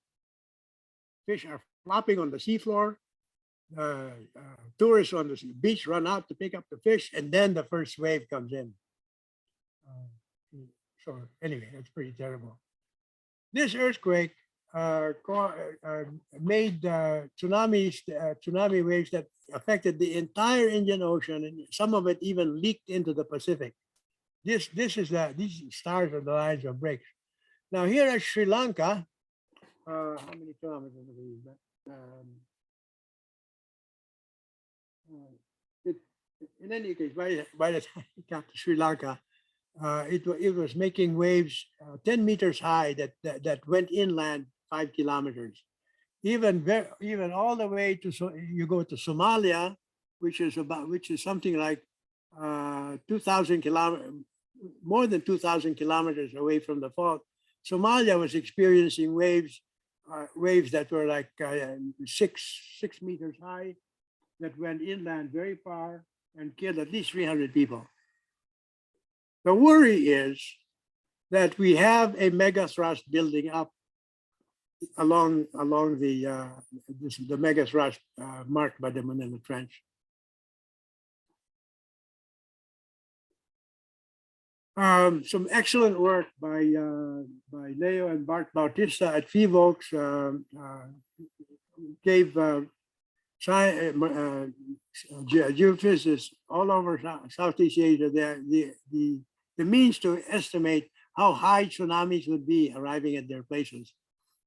fish are flopping on the seafloor, tourists on the beach run out to pick up the fish, and then the first wave comes in. So anyway, that's pretty terrible. This earthquake made tsunami waves that affected the entire Indian Ocean, and some of it even leaked into the Pacific. These stars are the lines of breaks. Now here at Sri Lanka, how many kilometers is that? In any case, by the time it got to Sri Lanka, it was making waves 10 meters high that went inland 5 kilometers. Even all the way to, you go to Somalia, which is something like 2,000 kilometers, more than 2,000 kilometers away from the fault. Somalia was experiencing waves that were like 6 meters high, that went inland very far and killed at least 300 people. The worry is that we have a megathrust building up along the megathrust marked by the Manila Trench. Some excellent work by Leo and Bart Bautista at FIVOX gave geophysicists all over Southeast Asia the means to estimate how high tsunamis would be arriving at their places.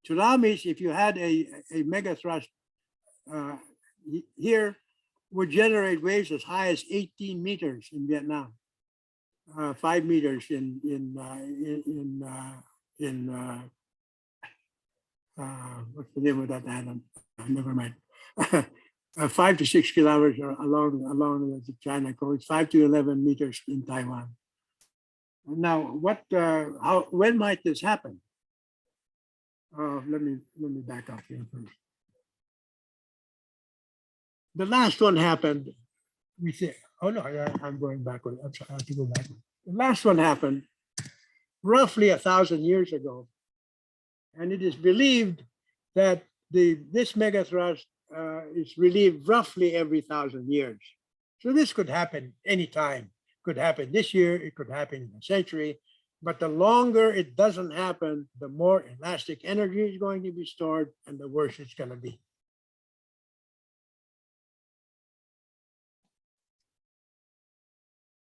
Tsunamis, if you had a megathrust here, would generate waves as high as 18 meters in Vietnam, 5 meters in what's the name of that island? Never mind. 5 to 6 kilometers along the China coast, 5 to 11 meters in Taiwan. Now, when might this happen? Let me back up here first. The last one happened. We say, oh no, I'm going backward. I'm sorry, I have to go backward. The last one happened roughly 1,000 years ago, and it is believed that this megathrust is relieved roughly every 1,000 years. So this could happen anytime. Could happen this year. It could happen in a century. But the longer it doesn't happen, the more elastic energy is going to be stored, and the worse it's going to be.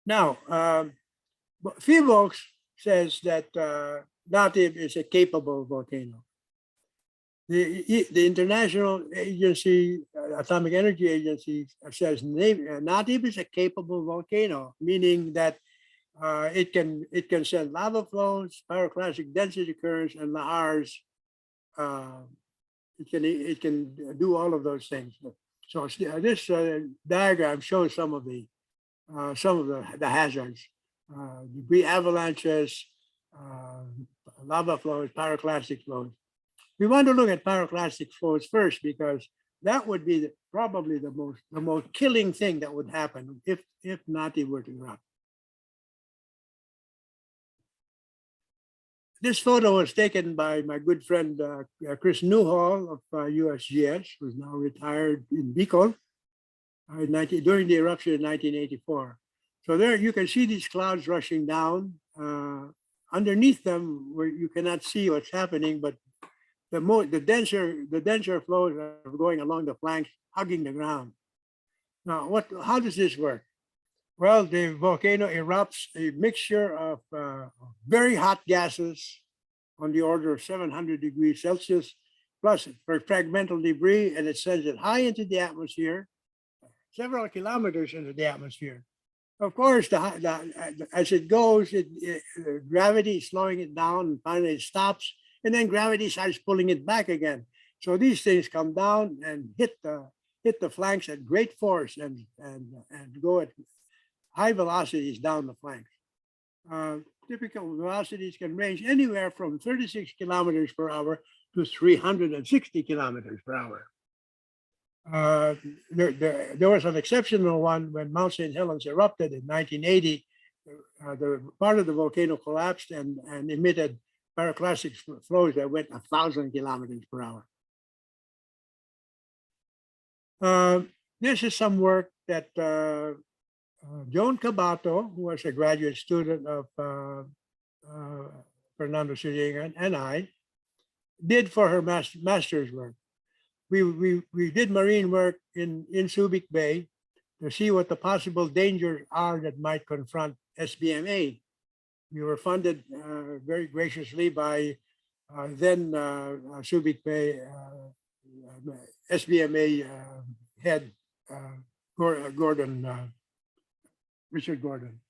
Now, FIVOX says that Native is a capable volcano. The International Agency, Atomic Energy Agency, says Native is a capable volcano, meaning that it can send lava flows, pyroclastic density currents, and lahars. It can do all of those things. So this diagram shows some of the hazards: debris avalanches, lava flows, pyroclastic flows. We want to look at pyroclastic flows first because that would be probably the most killing thing that would happen if Native were to erupt. This photo was taken by my good friend Chris Newhall of USGS, who's now retired in Bicol during the eruption in 1984. So there you can see these clouds rushing down. Underneath them, where you cannot see what's happening, but the denser flows are going along the flanks, hugging the ground. Now, how does this work? Well, the volcano erupts a mixture of very hot gases on the order of 700 degrees Celsius, plus fragmental debris, and it sends it high into the atmosphere, several kilometers into the atmosphere. Of course, as it goes, gravity is slowing it down, and finally it stops, and then gravity starts pulling it back again. So these things come down and hit the flanks at great force and go at high velocities down the flanks. Typical velocities can range anywhere from 36 kilometers per hour to 360 kilometers per hour. There was an exceptional one when Mount St. Helens erupted in 1980. The part of the volcano collapsed and emitted pyroclastic flows that went 1,000 kilometers per hour. This is some work that Joan Cabato, who was a graduate student of Fernando Sirigan, and I did for her master's work. We did marine work in Subic Bay to see what the possible dangers are that might confront SBMA. We were funded very graciously by then Subic Bay SBMA head Richard Gordon.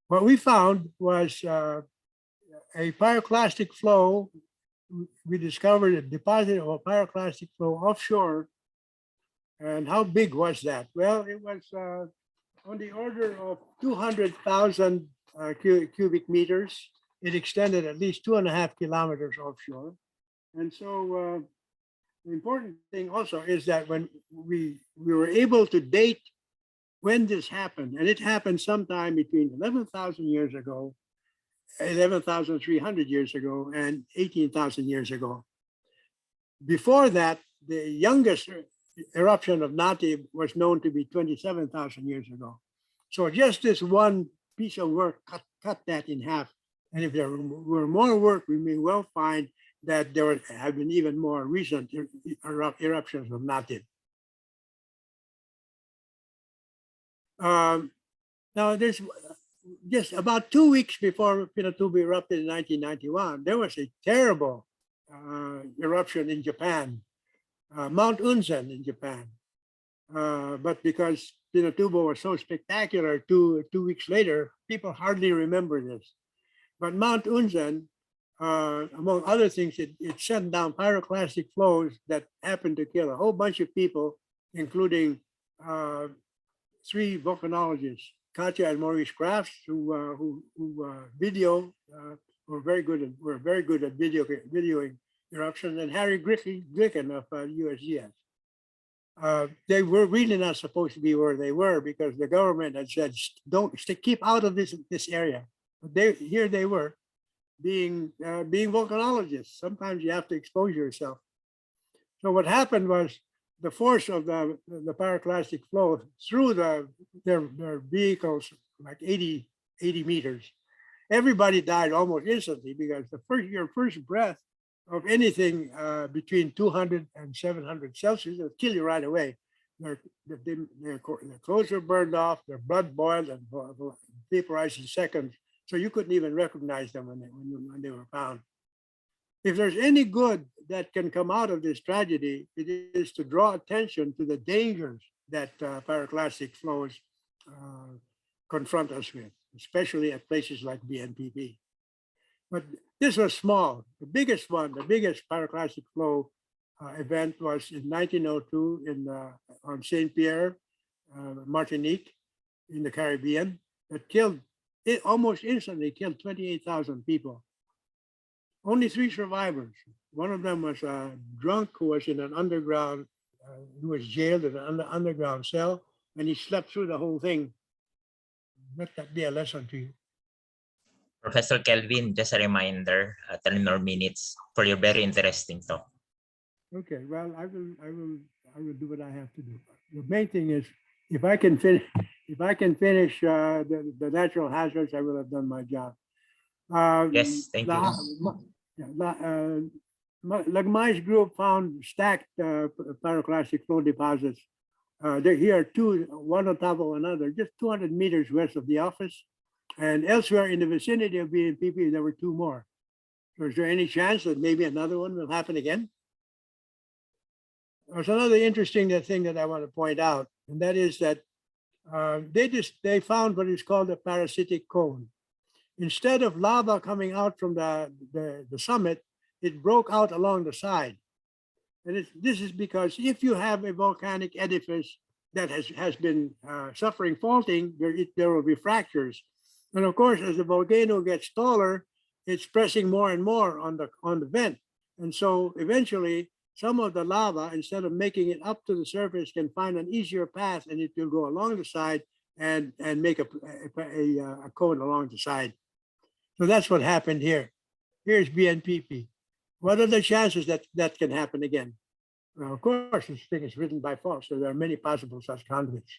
What we found was a pyroclastic flow. We discovered a deposit of a pyroclastic flow offshore. And how big was that? Well, it was on the order of 200,000 cubic meters. It extended at least 2.5 kilometers offshore. And so the important thing also is that when we were able to date when this happened, and it happened sometime between 11,000 years ago, 11,300 years ago, and 18,000 years ago. Before that, the youngest eruption of Native was known to be 27,000 years ago. So just this one piece of work cut that in half. And if there were more work, we may well find that there have been even more recent eruptions of native. Now, there's just about 2 weeks before Pinatubo erupted in 1991, there was a terrible eruption in Japan, Mount Unzen in Japan. But because Pinatubo was so spectacular 2 weeks later, people hardly remember this. But Mount Unzen, among other things, it sent down pyroclastic flows that happened to kill a whole bunch of people, including 3 volcanologists, Katja and Maurice Crafts, who video were very good at videoing eruptions, and Harry Glicken of USGS. They were really not supposed to be where they were because the government had said, "Don't keep out of this area." But here they were, being volcanologists. Sometimes you have to expose yourself. So what happened was the force of the pyroclastic flow through their vehicles, like 80 meters. Everybody died almost instantly because your first breath of anything between 200 and 700 Celsius will kill you right away. Their clothes were burned off, their blood boiled and vaporized in seconds. So you couldn't even recognize them when they were found. If there's any good that can come out of this tragedy, it is to draw attention to the dangers that pyroclastic flows confront us with, especially at places like BNPP. But this was small. The biggest pyroclastic flow event was in 1902 on Saint Pierre, Martinique, in the Caribbean, that almost instantly killed 28,000 people. Only 3 survivors. One of them was a drunk who was in an underground, who was jailed in an underground cell, and he slept through the whole thing. Let that be a lesson to you. Professor Kelvin, just a reminder, 10 more minutes for your very interesting talk. Okay, well, I will do what I have to do. The main thing is, if I can finish the natural hazards, I will have done my job. Yes, thank you. Lagmay's group found stacked pyroclastic flow deposits. Here are 2, one on top of another, just 200 meters west of the office. And elsewhere in the vicinity of BNPP, there were 2 more. So is there any chance that maybe another one will happen again? There's another interesting thing that I want to point out, and that is that they found what is called a parasitic cone. Instead of lava coming out from the summit, it broke out along the side. And this is because if you have a volcanic edifice that has been suffering faulting, there will be fractures. And of course, as the volcano gets taller, it's pressing more and more on the vent. And so eventually, some of the lava, instead of making it up to the surface, can find an easier path, and it will go along the side and make a cone along the side. So that's what happened here. Here's BNPP. What are the chances that can happen again? Well, of course, this thing is written by fault, so there are many possible such conflicts.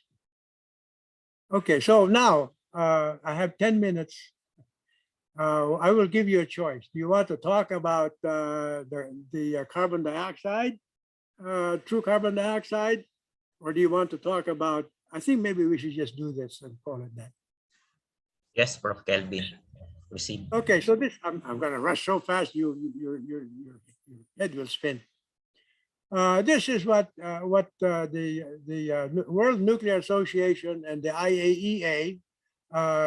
Okay, so now I have 10 minutes. I will give you a choice. Do you want to talk about the carbon dioxide, true carbon dioxide, or do you want to talk about, I think maybe we should just do this and call it that. Yes, Prof. Kelvin, proceed. Okay, so this, I'm going to rush so fast, your head will spin. This is what the World Nuclear Association and the IAEA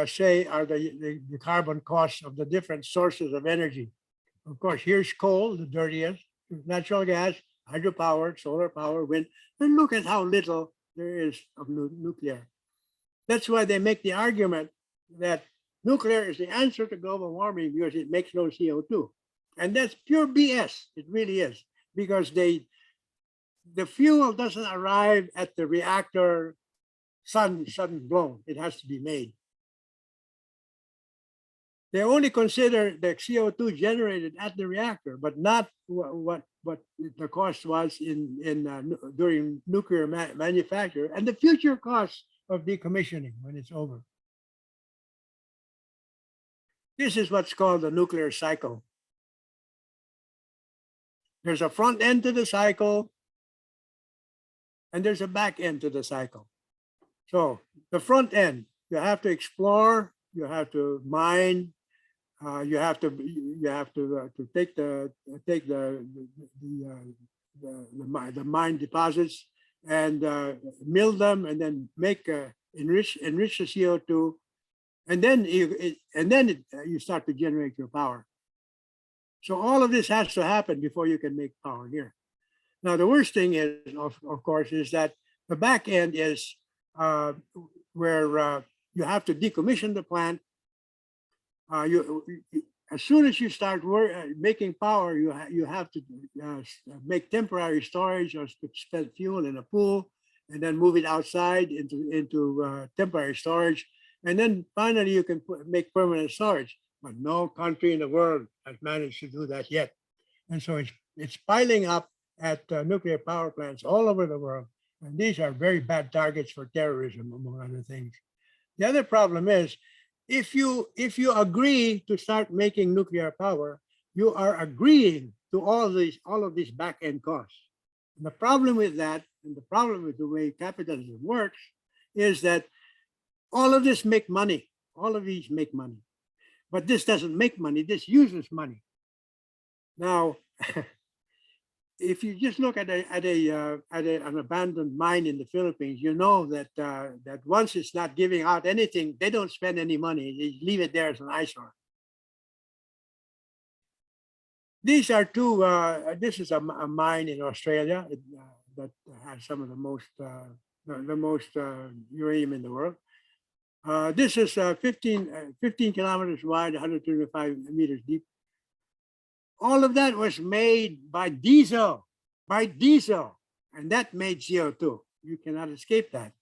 say are the carbon costs of the different sources of energy. Of course, here's coal, the dirtiest, natural gas, hydropower, solar power, wind, and look at how little there is of nuclear. That's why they make the argument that nuclear is the answer to global warming because it makes no CO2. And that's pure BS, it really is, because the fuel doesn't arrive at the reactor sudden blown, it has to be made. They only consider the CO2 generated at the reactor, but not what the cost was during nuclear manufacture and the future costs of decommissioning when it's over. This is what's called the nuclear cycle. There's a front end to the cycle, and there's a back end to the cycle. So the front end, you have to explore, you have to mine, you have to take the mine deposits and mill them, and then make enrich the CO2, and then you start to generate your power. So all of this has to happen before you can make power here. Now the worst thing is, of course, is that the back end is where you have to decommission the plant. As soon as you start making power, you have to make temporary storage or spend fuel in a pool, and then move it outside into temporary storage, and then finally you can make permanent storage. But no country in the world has managed to do that yet, and so it's piling up at nuclear power plants all over the world, and these are very bad targets for terrorism, among other things. The other problem is, if you agree to start making nuclear power, you are agreeing to all of these back end costs. And the problem with that, and the problem with the way capitalism works, is that all of this make money. All of these make money, but this doesn't make money. This uses money. Now, if you just look at an abandoned mine in the Philippines, you know that that once it's not giving out anything, they don't spend any money. They leave it there as an eyesore. These are two. This is a mine in Australia that has some of the most uranium in the world. This is 15 kilometers wide, 125 meters deep. All of that was made by diesel, and that made CO2. You cannot escape that.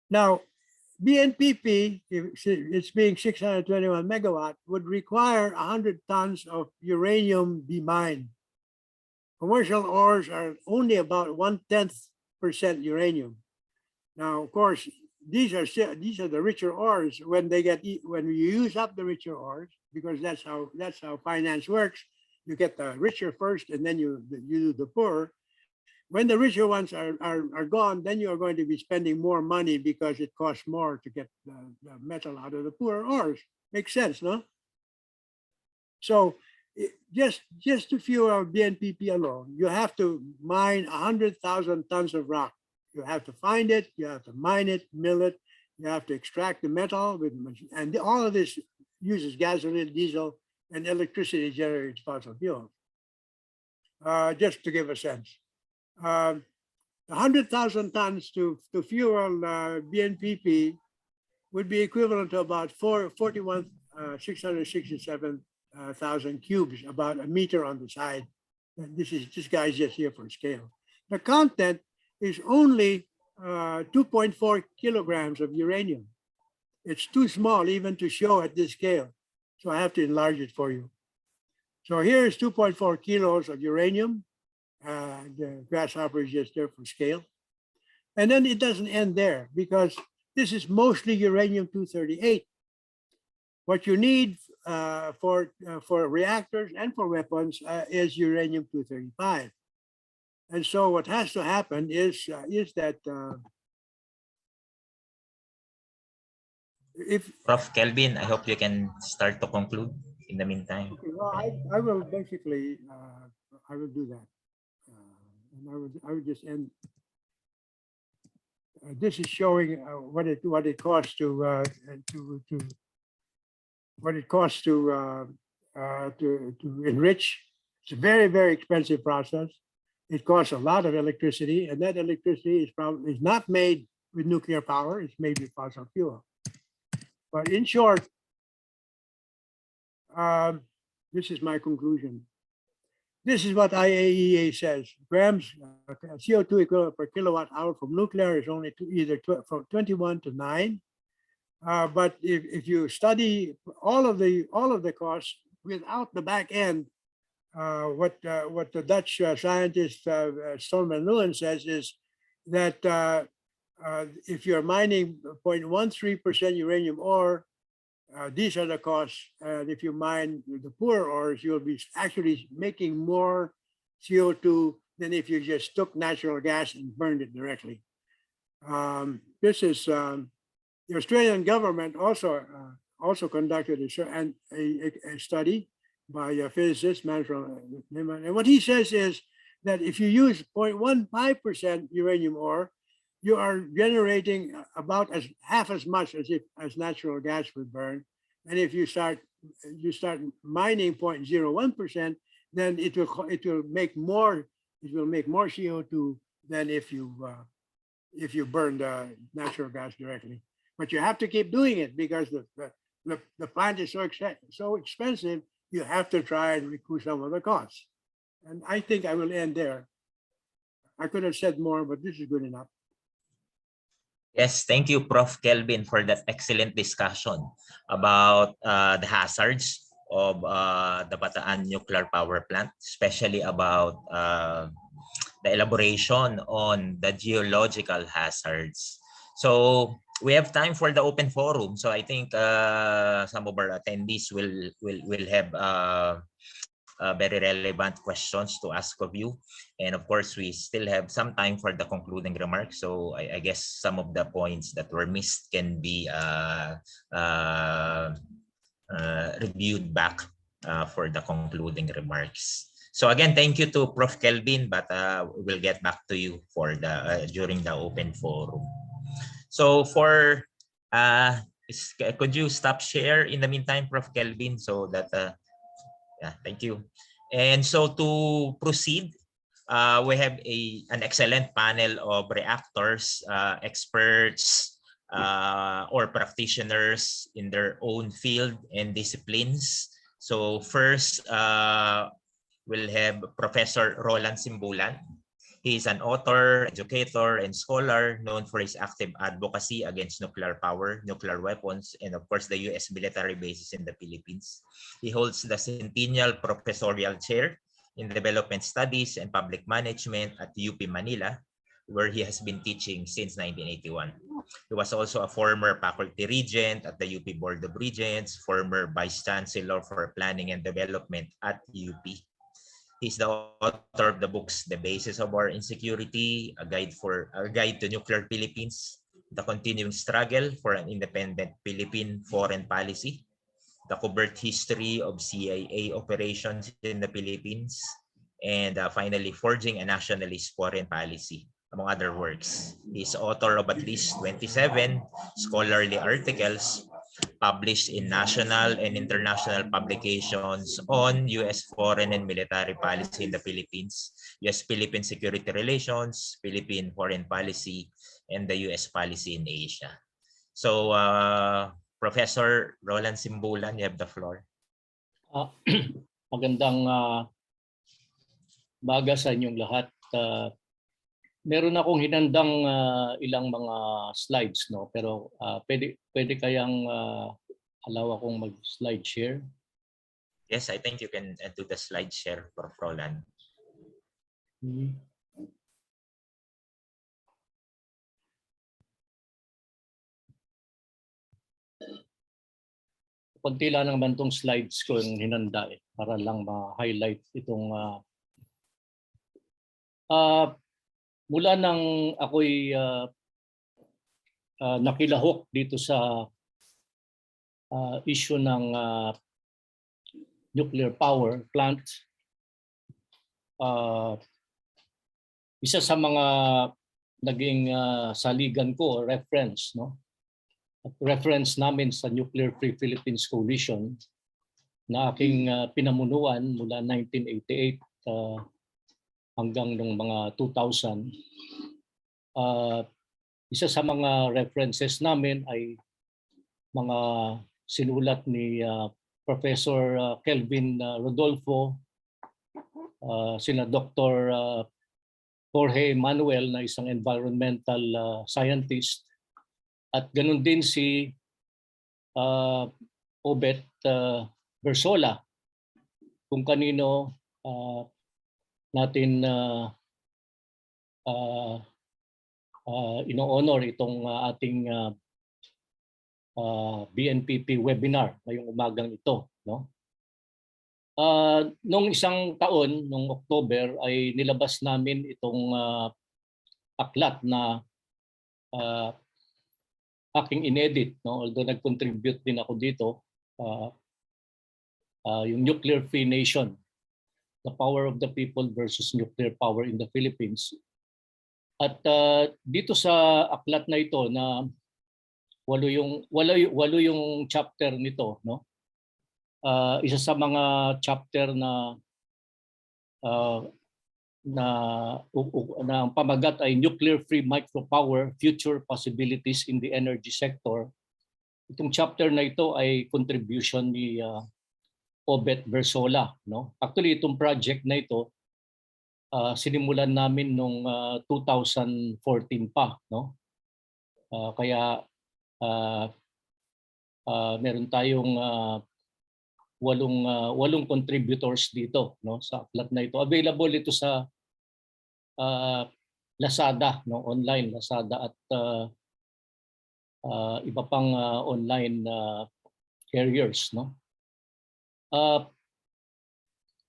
Now, BNPP, it's being 621 megawatt, would require 100 tons of uranium be mined. Commercial ores are only about 1/10% uranium. Now, of course, these are the richer ores. When you use up the richer ores, because that's how finance works, you get the richer first, and then you do the poor. When the richer ones are gone, then you are going to be spending more money because it costs more to get the metal out of the poorer ores. Makes sense, no? So just to fuel BNPP alone, you have to mine 100,000 tons of rock. You have to find it, you have to mine it, mill it, you have to extract the metal, and all of this uses gasoline, diesel, and electricity generates fossil fuels. Just to give a sense. 100,000 tons to fuel BNPP would be equivalent to about 41,667,000 cubes, about a meter on the side. And this guy's just here for scale. The content is only 2.4 kilograms of uranium. It's too small even to show at this scale. So I have to enlarge it for you. So here's 2.4 kilos of uranium. The grasshopper is just there for scale. And then it doesn't end there, because this is mostly uranium-238. What you need for reactors and for weapons is uranium-235. And so what has to happen is that if Prof. Kelvin, I hope you can start to conclude in the meantime. Okay, well, I will basically I will do that, and I will just end. This is showing what it costs to enrich. It's a very, very expensive process. It costs a lot of electricity, and that electricity is not made with nuclear power. It's made with fossil fuel. But in short, this is my conclusion. This is what IAEA says. Grams CO2 equivalent per kilowatt hour from nuclear is only from 21 to 9. But if you study all of the costs without the back end, what the Dutch scientist Stolman Lewin says is that if you're mining 0.13% uranium ore, these are the costs. And if you mine the poor ores, you'll be actually making more CO2 than if you just took natural gas and burned it directly. This is the Australian government also conducted a study by a physicist, man from, and what he says is that if you use 0.15% uranium ore, you are generating about half as much as natural gas would burn. And if you start mining 0.01%, then it will make more CO2 than if you burn the natural gas directly. But you have to keep doing it because the plant is so expensive. You have to try and recoup some of the costs. And I think I will end there. I could have said more, but this is good enough. Yes, thank you, Prof. Kelvin, for that excellent discussion about the hazards of the Bataan Nuclear Power Plant, especially about the elaboration on the geological hazards. So we have time for the open forum. So I think some of our attendees will have very relevant questions to ask of you. And of course, we still have some time for the concluding remarks. So I guess some of the points that were missed can be reviewed back for the concluding remarks. So again, thank you to Prof. Kelvin, but we'll get back to you for the during the open forum. So for could you stop share in the meantime, Prof. Kelvin, so that yeah, thank you. And so to proceed, we have an excellent panel of reactors, experts, or practitioners in their own field and disciplines. So first, we'll have Professor Roland Simbulan. He is an author, educator, and scholar known for his active advocacy against nuclear power, nuclear weapons, and of course the U.S. military bases in the Philippines. He holds the Centennial Professorial Chair in Development Studies and Public Management at UP Manila, where he has been teaching since 1981. He was also a former faculty regent at the UP Board of Regents, former Vice Chancellor for Planning and Development at UP. He's the author of the books The Basis of Our Insecurity, a guide to nuclear Philippines, The Continuing Struggle for an Independent Philippine Foreign Policy, The Covert History of CIA Operations in the Philippines, and finally, Forging a Nationalist Foreign Policy, among other works. He's author of at least 27 scholarly articles published in national and international publications on U.S. foreign and military policy in the Philippines, U.S.-Philippine security relations, Philippine foreign policy, and the U.S. policy in Asia. So, Professor Roland Simbulan, you have the floor. Magandang baga sa inyong lahat. Meron akong hinandang ilang mga slides, no? Pero pwede kayang allow akong mag-slide share? Yes, I think you can do the slide share for Roland. Kunti lang naman itong slides ko yung hinanda para lang ma-highlight itong mula nang ako'y nakilahok dito sa issue ng nuclear power plant. Isa sa mga naging saligan ko, reference, no? Reference namin sa Nuclear Free Philippines Coalition na aking pinamunuan mula 1988 hanggang ng mga 2000. Isa sa mga references namin ay mga sinulat ni Professor Kelvin Rodolfo, sina Dr. Jorge Manuel na isang environmental scientist, at ganun din si Obet Verzola, kung kanino natin ino-honor itong ating BNPP webinar ngayong umagang ito, no? Nung isang taon, nung October, ay nilabas namin itong aklat na aking inedit, no? Although nag-contribute din ako dito, yung Nuclear Free Nation, The Power of the People versus Nuclear Power in the Philippines. At dito sa aklat na ito na walo yung chapter nito, no? Isa sa mga chapter na ang pamagat ay Nuclear Free Micropower, Future Possibilities in the Energy Sector. Itong chapter na ito ay contribution ni Obet Verzola, no? Actually, itong project na ito sinimulan namin nung 2014 pa, no? Kaya meron tayong walong contributors dito, no, sa aklat na ito. Available ito sa Lazada, no, online Lazada at iba pang online carriers, no.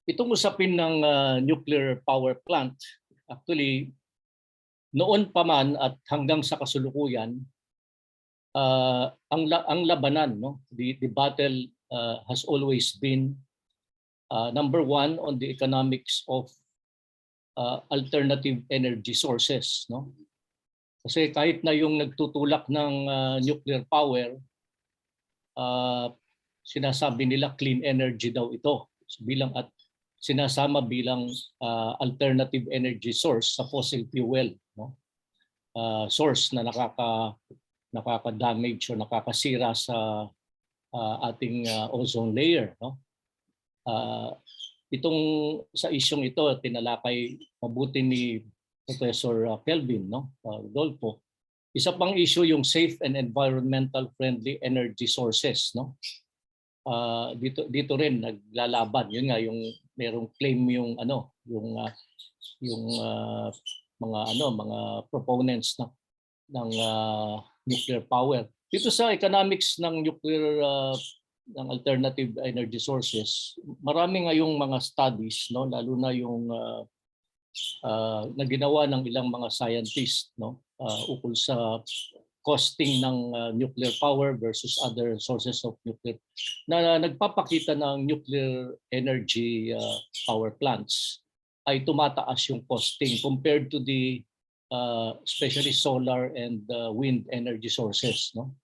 Itong usapin ng nuclear power plant, actually noon pa man at hanggang sa kasulukuyan, ang labanan, no, the battle has always been number one on the economics of alternative energy sources, no? Kasi kahit na yung nagtutulak ng nuclear power, sinasabi nila clean energy daw ito, bilang at sinasama bilang alternative energy source sa fossil fuel, no? Source na nakaka-damage o nakakasira sa ating ozone layer, no? Itong sa isyong ito tinalakay mabuti ni Professor Kelvin, no, Rodolfo. Isa pang issue yung safe and environmental friendly energy sources, no. Dito rin naglalaban. Yun nga yung merong claim yung mga proponents ng nuclear power. Dito sa economics ng nuclear ng alternative energy sources, marami ngayong mga studies, no, lalo na yung na ginawa ng ilang mga scientists, no, ukol sa costing ng nuclear power versus other sources of nuclear, na nagpapakita ng nuclear energy power plants ay tumataas yung costing compared to the especially solar and wind energy sources, no.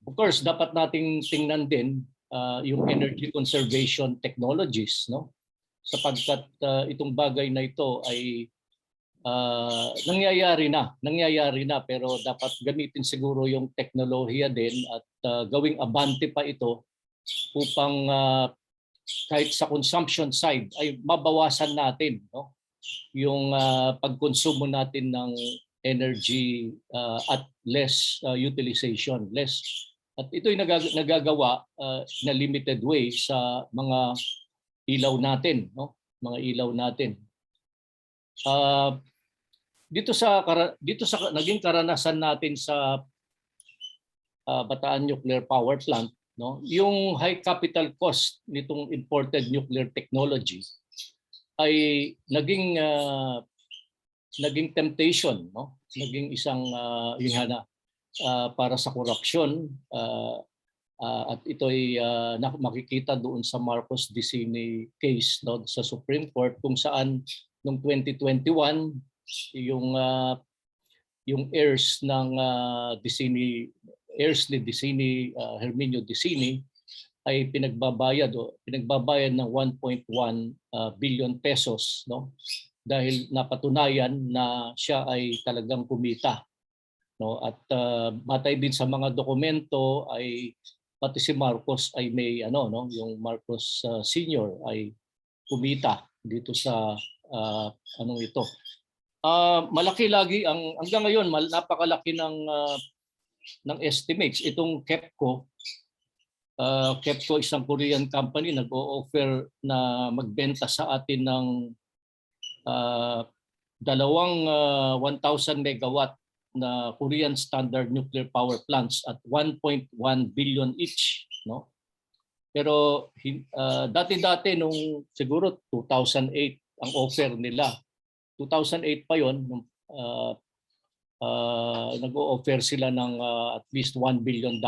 Of course, dapat nating tingnan din yung energy conservation technologies, no, sapagkat itong bagay na ito ay nangyayari na, pero dapat gamitin siguro yung teknolohiya din at gawing abante pa ito upang kahit sa consumption side ay mabawasan natin, no, yung pagkonsumo natin ng energy at less utilization, less. At ito'y nagagawa na limited way sa mga ilaw natin, no? Mga ilaw natin. Dito sa naging karanasan natin sa Bataan Nuclear Power Plant, no? Yung high capital cost nitong imported nuclear technology ay naging temptation, no? Naging isang para sa korupsyon, at ito'y makikita doon sa Marcos Dicini case, no, sa Supreme Court, kung saan noong 2021 yung heirs ng ni Dicini, Herminio Dicini, ay pinagbabayad ng 1.1 billion pesos, no, dahil napatunayan na siya ay talagang kumita, no. At batay din sa mga dokumento ay pati si Marcos ay may yung Marcos Senior ay kumita dito sa ito. Malaki lagi hanggang ngayon napakalaki ng estimates itong KEPCO. KEPCO, isang Korean company, nag-o-offer na magbenta sa atin ng dalawang 1,000 megawatt na Korean standard nuclear power plants at 1.1 billion each, no? Pero dati-dati nung siguro 2008 ang offer nila. 2008 pa 'yon nung nag-o-offer sila ng at least $1 billion.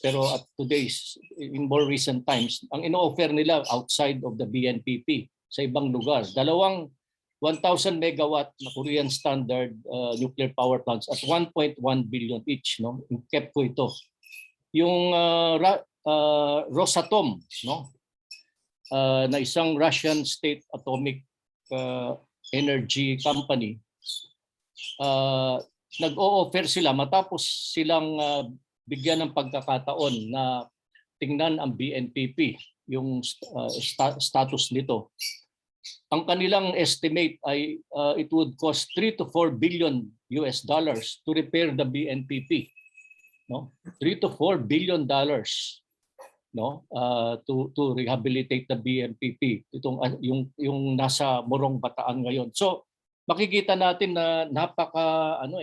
Pero at today's, in more recent times, ang ino-offer nila outside of the BNPP sa ibang lugar. Dalawang 1,000 megawatt na Korean standard nuclear power plants at 1.1 billion each, no? Kept ko ito. Yung Rosatom, no? Na isang Russian state atomic energy company, nag-o-offer sila matapos silang bigyan ng pagkakataon na tingnan ang BNPP, yung status nito. Ang kanilang estimate ay it would cost 3 to 4 billion US dollars to repair the BNPP, no? 3 to 4 billion dollars, no? To rehabilitate the BNPP, itong yung nasa Morong Bataan ngayon. So makikita natin na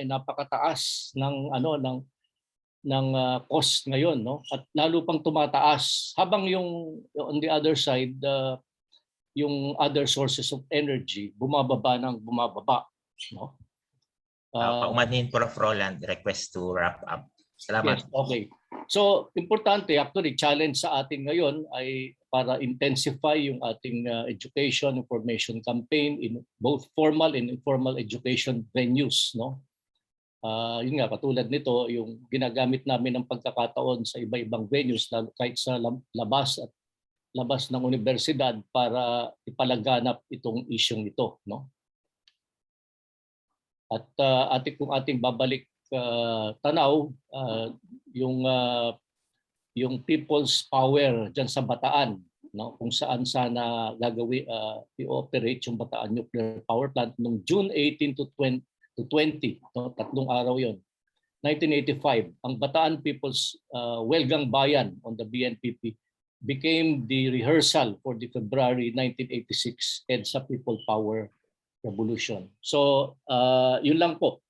napakataas ng cost ngayon, no? At lalo pang tumataas habang yung on the other side yung other sources of energy bumababa, no? Paumanhin, Prof. Roland, request to wrap up. Salamat. Yes, okay. So importante, actually challenge sa atin ngayon ay para intensify yung ating education information campaign in both formal and informal education venues, no? Yun nga, katulad nito, yung ginagamit namin ng pagkakataon sa iba-ibang venues, kahit sa labas ng universidad para ipalaganap itong isyong ito, no? At kung ating babalik tanaw yung people's power diyan sa Bataan, no? Kung saan sana gagawin i-operate yung Bataan Nuclear Power Plant noong June 18 to 20, no? 3 araw 'yon. 1985, ang Bataan People's Welgang Bayan on the BNPP became the rehearsal for the February 1986 EDSA People Power Revolution. So, yun lang po.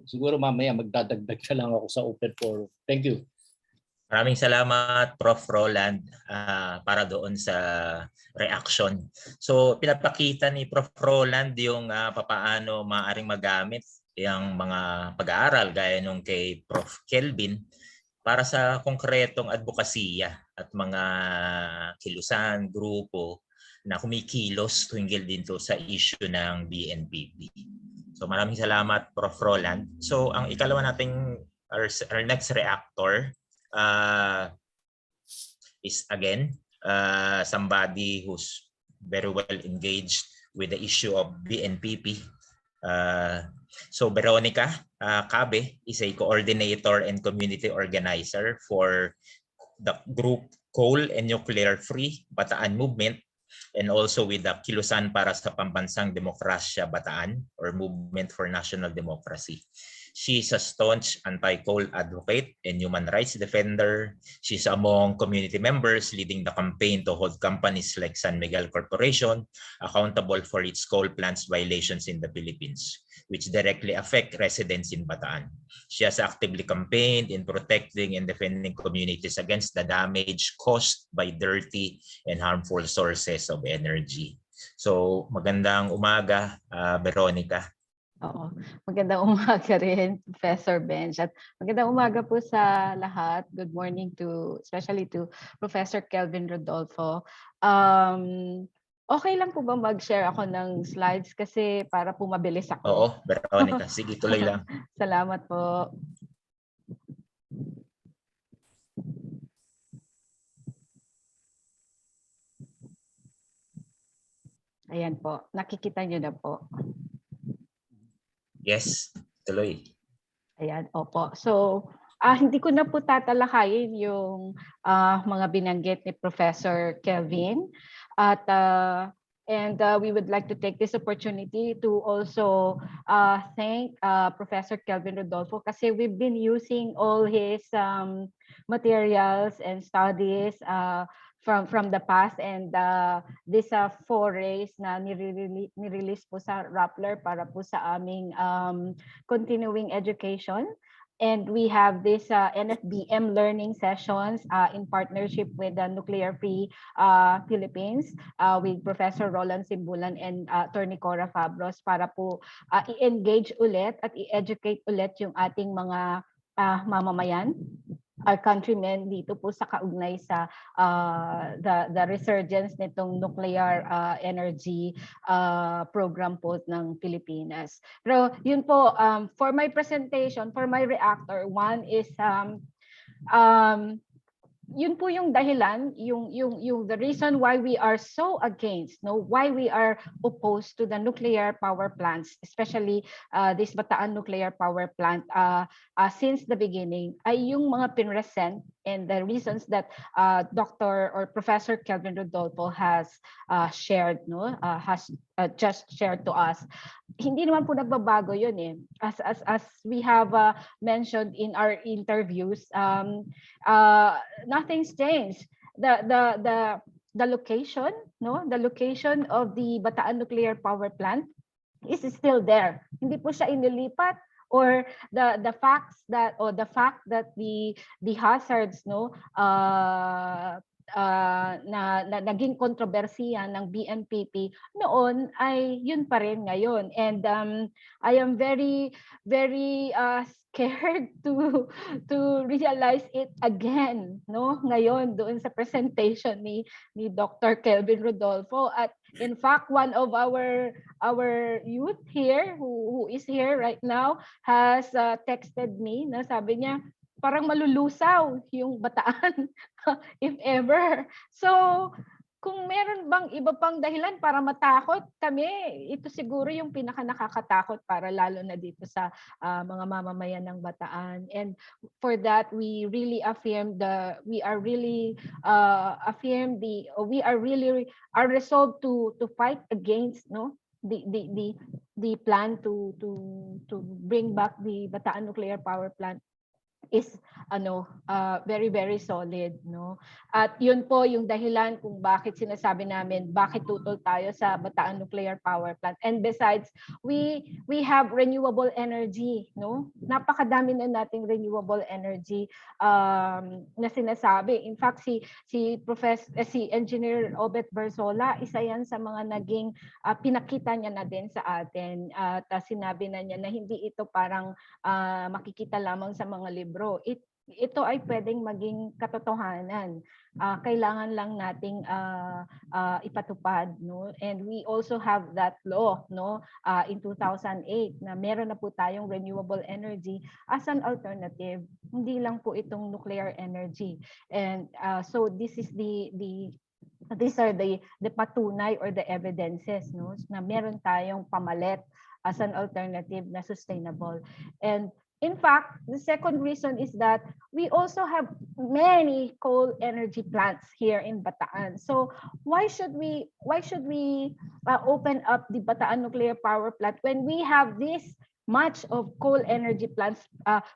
Siguro mamaya magdadagdag na lang ako sa open forum. Thank you. Maraming salamat, Prof. Roland, para doon sa reaction. So, pinapakita ni Prof. Roland yung papaano maaaring magamit yung mga pag-aaral gaya nung kay Prof. Kelvin para sa konkretong advokasya at mga kilusan, grupo na kumikilos hinggil dito sa issue ng BNPP. So maraming salamat, Prof. Roland. So ang ikalawa nating, our next reactor is again somebody who's very well engaged with the issue of BNPP. So Veronica Cabe is a coordinator and community organizer for the group Coal and Nuclear Free Bataan Movement, and also with the Kilusan para sa Pambansang Demokrasya Bataan, or Movement for National Democracy. She is a staunch anti-coal advocate and human rights defender. She's among community members leading the campaign to hold companies like San Miguel Corporation accountable for its coal plants violations in the Philippines, which directly affect residents in Bataan. She has actively campaigned in protecting and defending communities against the damage caused by dirty and harmful sources of energy. So magandang umaga, Veronica. Oo. Magandang umaga rin, Professor Benj. At magandang umaga po sa lahat. Good morning especially to Professor Kelvin Rodolfo. Okay lang po ba mag-share ako ng slides kasi para po mabilis ako? Oo, Veronica. Sige, tuloy lang. Salamat po. Ayan po. Nakikita niyo na po. Yes, tuloy. Ayan, opo. So, hindi ko na po tatalakayin yung mga binanggit ni Professor Kelvin. And we would like to take this opportunity to also thank Professor Kelvin Rodolfo kasi we've been using all his materials and studies from the past, and these forays na nirelease po sa Rappler para po sa aming continuing education. And we have this NFBM learning sessions in partnership with the Nuclear Free Philippines with Professor Roland Simbulan and Attorney Cora Fabros para po i-engage ulit at i-educate ulit yung ating mga mamamayan, our countrymen dito po sa kaugnay sa the resurgence nitong nuclear energy program po ng Pilipinas. Pero yun po, for my presentation, for my reactor, one is yun po yung dahilan, yung the reason why we are so against, why we are opposed to the nuclear power plants, especially this Bataan Nuclear Power Plant since the beginning, ay yung mga pinresent and the reasons that Dr. or Professor Kelvin Rodolfo has shared, has just shared to us. Hindi naman po nagbabago yun eh. As we have mentioned in our interviews, nothing's changed. The location, the location of the Bataan Nuclear Power Plant is still there. Hindi po siya inilipat, or the fact that the hazards na naging kontrobersiya ng BNPP noon ay yun pa rin ngayon. And I am very scared to realize it again ngayon doon sa presentation ni Dr. Kelvin Rodolfo. At in fact, one of our youth here who is here right now has texted me na sabi niya parang malulusaw yung Bataan if ever. So kung meron bang iba pang dahilan para matakot kami, ito siguro yung pinaka nakakatakot para lalo na dito sa mga mamamayan ng Bataan. And for that, we really affirm we are really resolved to fight against the plan to bring back the Bataan Nuclear Power Plant is very solid, at yun po yung dahilan kung bakit sinasabi namin bakit tutol tayo sa Bataan Nuclear Power Plant. And besides, we have renewable energy, napakadami na nating renewable energy na sinasabi. In fact, si Engineer Obet Verzola, isa yan sa mga naging pinakita niya na din sa atin, at sinabi na niya na hindi ito parang makikita lamang sa mga libro. Ito ay pwedeng maging katotohanan. Kailangan lang nating ipatupad, And we also have that law, in 2008 na meron na po tayong renewable energy as an alternative. Hindi lang po itong nuclear energy. And so this is these are the patunay or the evidences, na meron tayong pamalit as an alternative na sustainable. And in fact, the second reason is that we also have many coal energy plants here in Bataan. So why should we open up the Bataan Nuclear Power Plant when we have this much of coal energy plants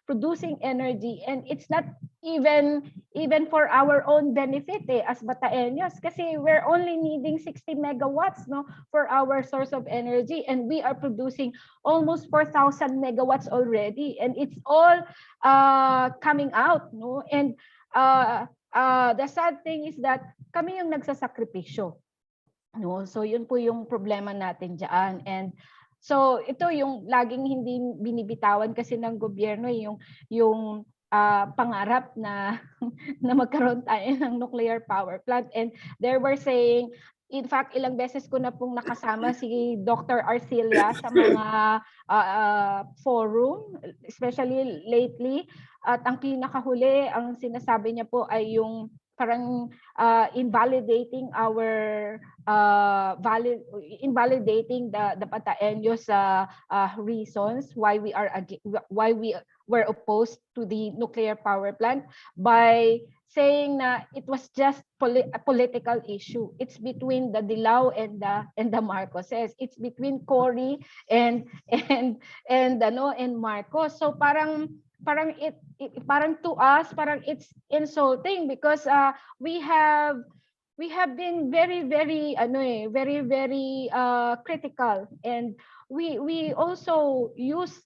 producing energy, and it's not even for our own benefit as Bataeños, kasi we're only needing 60 megawatts for our source of energy, and we are producing almost 4,000 megawatts already, and it's all coming out, and the sad thing is that kami yung nagsasakripisyo, so yun po yung problema natin diyan. And so ito yung laging hindi binibitawan kasi ng gobyerno, yung pangarap na magkaroon tayo ng nuclear power plant. And they were saying, in fact, ilang beses ko na pong nakasama si Dr. Arcilia sa mga forum, especially lately. At ang pinakahuli, ang sinasabi niya po ay yung parang invalidating the Bataeños reasons why we were opposed to the nuclear power plant by saying na it was just a political issue. It's between the Dilao and the Marcoses. It's between Cory and Marcos. So parang to us, parang it's insulting because we have we have been very critical, and we also use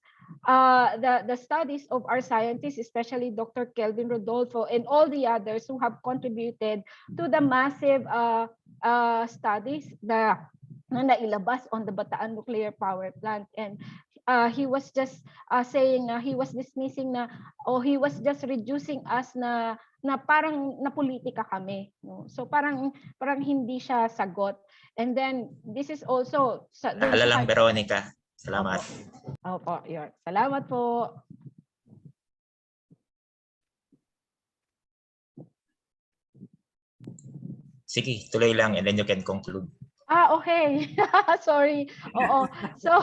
the studies of our scientists, especially Dr. Kelvin Rodolfo and all the others who have contributed to the massive studies na nailabas on the Bataan Nuclear Power Plant. And he was just saying he was dismissing na, o he was just reducing us na parang napolitika kami, no? So parang hindi siya sagot. And then this is also Lang Veronica. Salamat. Opo, yun. Salamat po. Sige, tuloy lang and then you can conclude. Okay. Sorry. Oo. So,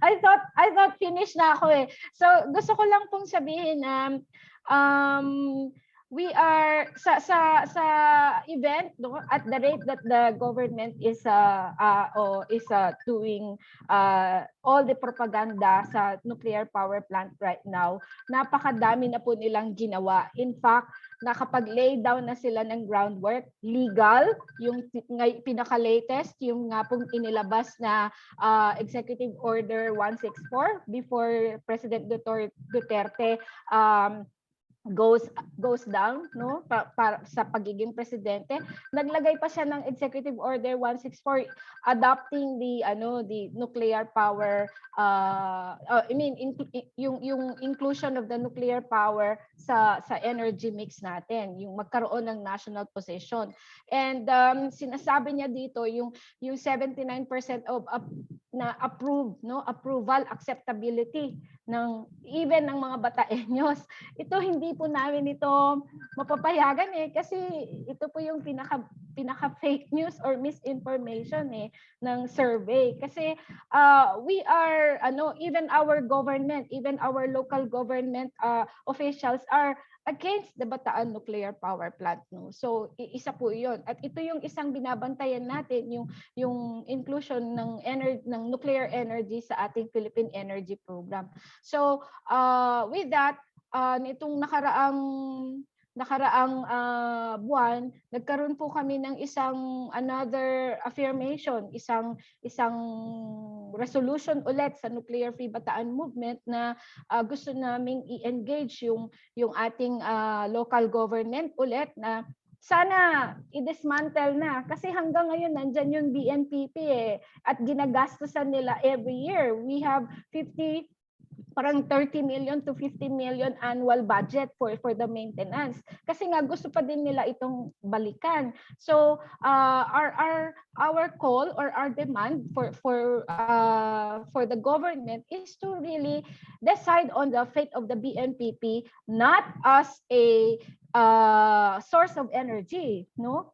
I thought finish na ako eh. So, gusto ko lang pong sabihin we are sa event, no, at the rate that the government is doing all the propaganda sa nuclear power plant right now, napakadami na po nilang ginawa. In fact, nakapag-lay down na sila ng groundwork, legal, yung pinaka-latest, yung nga pong inilabas na Executive Order 164 before President Duterte goes down, no, para sa pagiging presidente. Naglagay pa siya ng Executive Order 164 adopting the nuclear power yung inclusion of the nuclear power sa energy mix natin, yung magkaroon ng national position. And sinasabi niya dito yung 79% of na approved, no, approval, acceptability ng even ng mga Bataeños. Ito hindi po namin ito mapapayagan kasi ito po yung pinaka fake news or misinformation ng survey. Kasi we are even our government, even our local government officials are against the Bataan Nuclear Power Plant, no. So isa po 'yon. At ito yung isang binabantayan natin, yung inclusion ng nuclear energy sa ating Philippine Energy Program. So with that, nitong nakaraang buwan, nagkaroon po kami ng another affirmation, isang resolution ulit sa Nuclear Free Bataan Movement na gusto naming i-engage yung ating local government ulit na sana i-dismantle na, kasi hanggang ngayon nandyan yung BNPP at ginagastusan nila every year. We have 30 million to 50 million annual budget for the maintenance. Kasi nga gusto pa din nila itong balikan. So our call or our demand for the government is to really decide on the fate of the BNPP, not as a source of energy, no?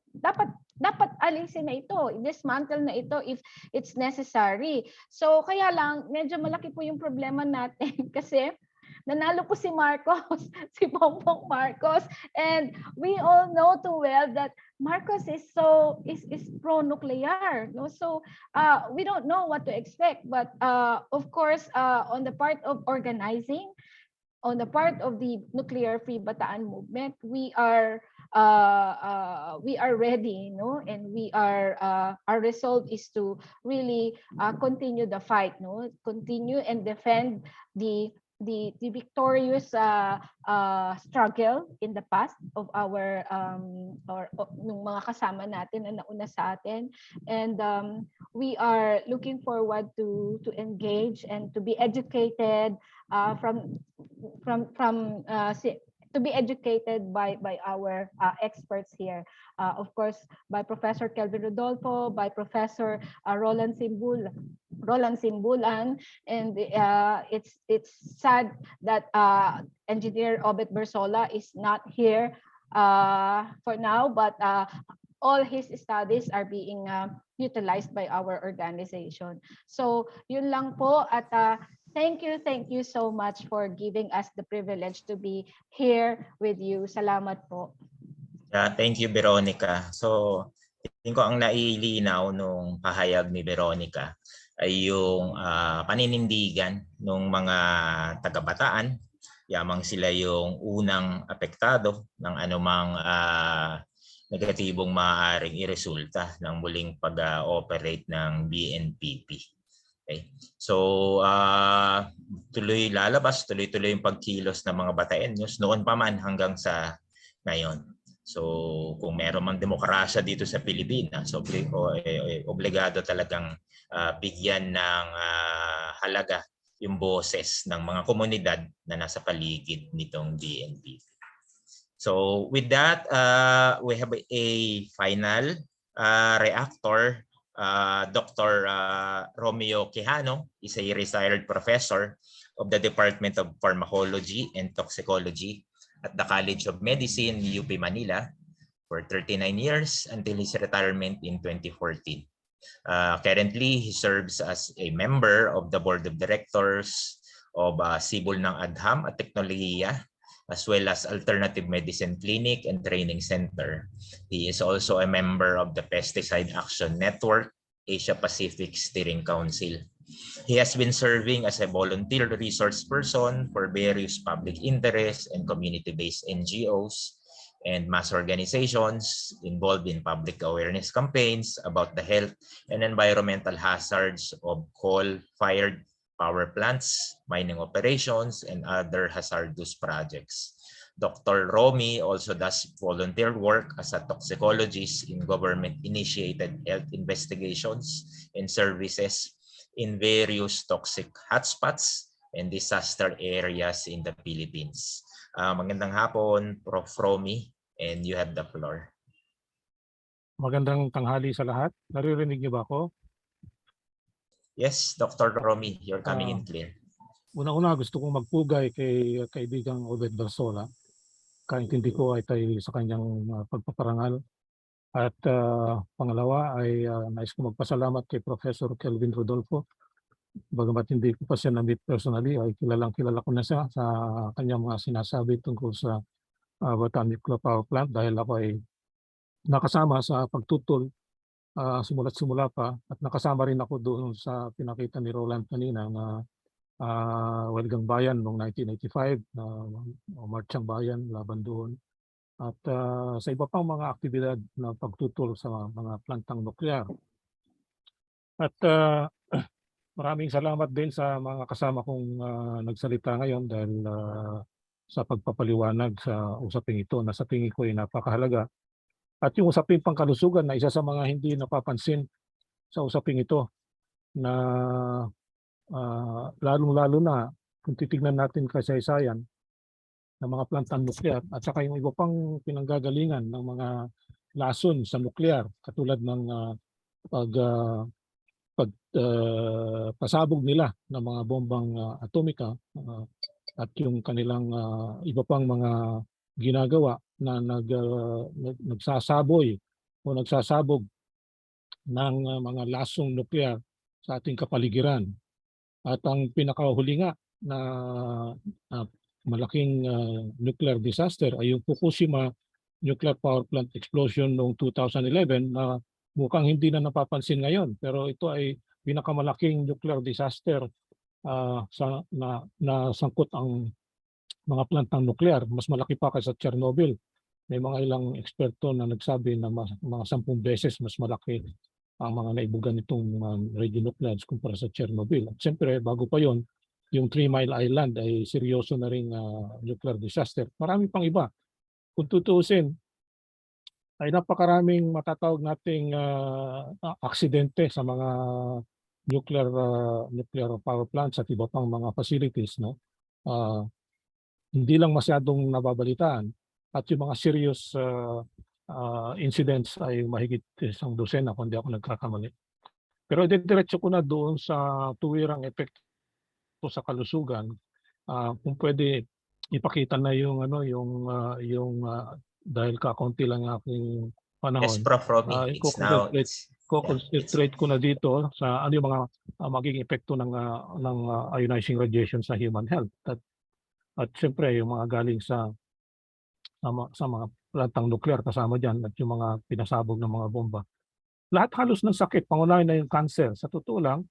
Dapat alisin na ito, dismantle na ito if it's necessary. So kaya lang medyo malaki po yung problema natin kasi nanalo po si Marcos, si Bongbong Marcos, and we all know too well that Marcos is pro-nuclear, no? So we don't know what to expect, but of course on the part of organizing, on the part of the Nuclear Free Bataan Movement, we are ready, no, and we are our resolve is to really continue the fight, no, continue and defend the victorious struggle in the past of our nung mga kasama natin na nauna sa atin, and we are looking forward to engage and to be educated to be educated by our experts here, of course by Professor Kelvin Rodolfo, by Professor Roland Simbulan, and it's sad that Engineer Obet Verzola is not here for now, but all his studies are being utilized by our organization. So yun lang po, at thank you so much for giving us the privilege to be here with you. Salamat po. Yeah, thank you, Veronica. So tingin ko ang nailinaw nung pahayag ni Veronica ay yung paninindigan ng mga taga-Bataan. Yamang sila yung unang apektado ng anumang negatibong maaaring iresulta ng muling pag-operate ng BNPP. Okay. So, tuloy-tuloy yung pagkilos ng mga Bataenyos noon pa man hanggang sa ngayon. So, kung meron mang demokrasya dito sa Pilipinas, obligado talagang bigyan ng halaga yung boses ng mga komunidad na nasa paligid nitong BNP. So with that, we have a final reactor. Dr. Romeo Quijano is a retired professor of the Department of Pharmacology and Toxicology at the College of Medicine, UP Manila, for 39 years until his retirement in 2014. Currently, he serves as a member of the Board of Directors of Simbulan Adham at Teknolohiya, as well as Alternative Medicine Clinic and Training Center. He is also a member of the Pesticide Action Network, Asia Pacific Steering Council. He has been serving as a volunteer resource person for various public interest and community-based NGOs and mass organizations involved in public awareness campaigns about the health and environmental hazards of coal-fired power plants, mining operations, and other hazardous projects. Dr. Romy also does volunteer work as a toxicologist in government-initiated health investigations and services in various toxic hotspots and disaster areas in the Philippines. Magandang hapon, Prof. Romy, and you have the floor. Magandang tanghali sa lahat. Naririnig niyo ba ako? Yes, Dr. Romy, you're coming in clear. Una-una gusto kong magpugay kay kaibigang Obet Verzola. Kaintindi ko ay tayo sa kanyang pagpaparangal. At pangalawa ay nais ko magpasalamat kay Professor Kelvin Rodolfo. Bagamat hindi ko pa siya na-meet personally, ay kilala ko na siya sa kanyang mga sinasabi tungkol sa Bataan Nuclear Power Plant dahil ako ay nakasama sa pagtutol simula't simula pa at nakasama rin ako doon sa pinakita ni Roland kanina na Welgang Bayan noong 1985 na Marchang Bayan laban doon at sa iba pang mga aktibidad na pagtutol sa mga plantang nuklear. At maraming salamat din sa mga kasama kong nagsalita ngayon dahil sa pagpapaliwanag sa usaping ito na sa tingin ko ay napakahalaga. At yung usaping pangkalusugan na isa sa mga hindi napapansin sa usaping ito na lalong-lalo na kung titignan natin kasaysayan ng mga plantang nuklear at saka yung iba pang pinanggagalingan ng mga lason sa nuklear katulad ng pasabog nila ng mga bombang atomika at yung kanilang iba pang mga ginagawa na nagsasabog ng mga lasong nuklear sa ating kapaligiran. At ang pinakahuli nga na malaking nuclear disaster ay yung Fukushima Nuclear Power Plant explosion noong 2011 na mukhang hindi na napapansin ngayon. Pero ito ay pinakamalaking nuclear disaster na sangkot ang mga plantang nuklear, mas malaki pa kaysa Chernobyl. May mga ilang eksperto na nagsabi na mga 10 beses mas malaki ang mga naibugan nitong radionuclides kumpara sa Chernobyl. At siyempre, bago pa yon, yung 3 Mile Island ay seryoso na ring nuclear disaster. Marami pang iba. Kung tutuusin, ay napakaraming matatawag nating aksidente sa mga nuclear power plants at iba pang mga facilities, no? Hindi lang masyadong nababalitaan at yung mga serious incidents ay mahigit 100 kung hindi ako nagkakamali. Pero diretso ko na doon sa tuwirang epekto sa kalusugan. Kung pwede ipakita na yung dahil kakaunti lang aking panahon. Yes, Prof. Romy. Concentrate ko na dito sa ano yung mga magiging epekto ng ionizing radiation sa human health. At siyempre yung mga galing sa mga plantang nuklear kasama dyan at yung mga pinasabog ng mga bomba. Lahat halos ng sakit, pangunahin na yung cancer. Sa totoo lang,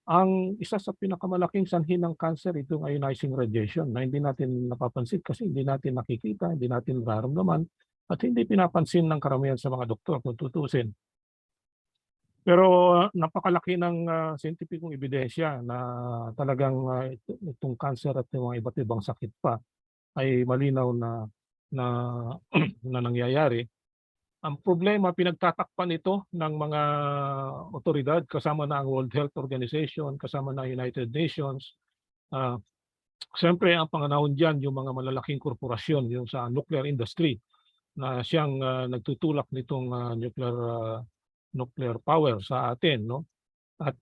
ang isa sa pinakamalaking sanhi ng cancer itong ionizing radiation na hindi natin napapansin kasi hindi natin nakikita, hindi natin nararamdaman. at hindi pinapansin ng karamihan sa mga doktor kung tutusin. Pero napakalaki ng scientificong ebidensya na talagang itong cancer at yung mga iba't ibang sakit pa ay malinaw na, na nangyayari. Ang problema, pinagtatakpan ito ng mga otoridad kasama na ang World Health Organization, kasama na United Nations. Siyempre, ang panganahon dyan, yung mga malalaking korporasyon yung sa nuclear industry na siyang nagtutulak nitong nuclear power sa atin, no? At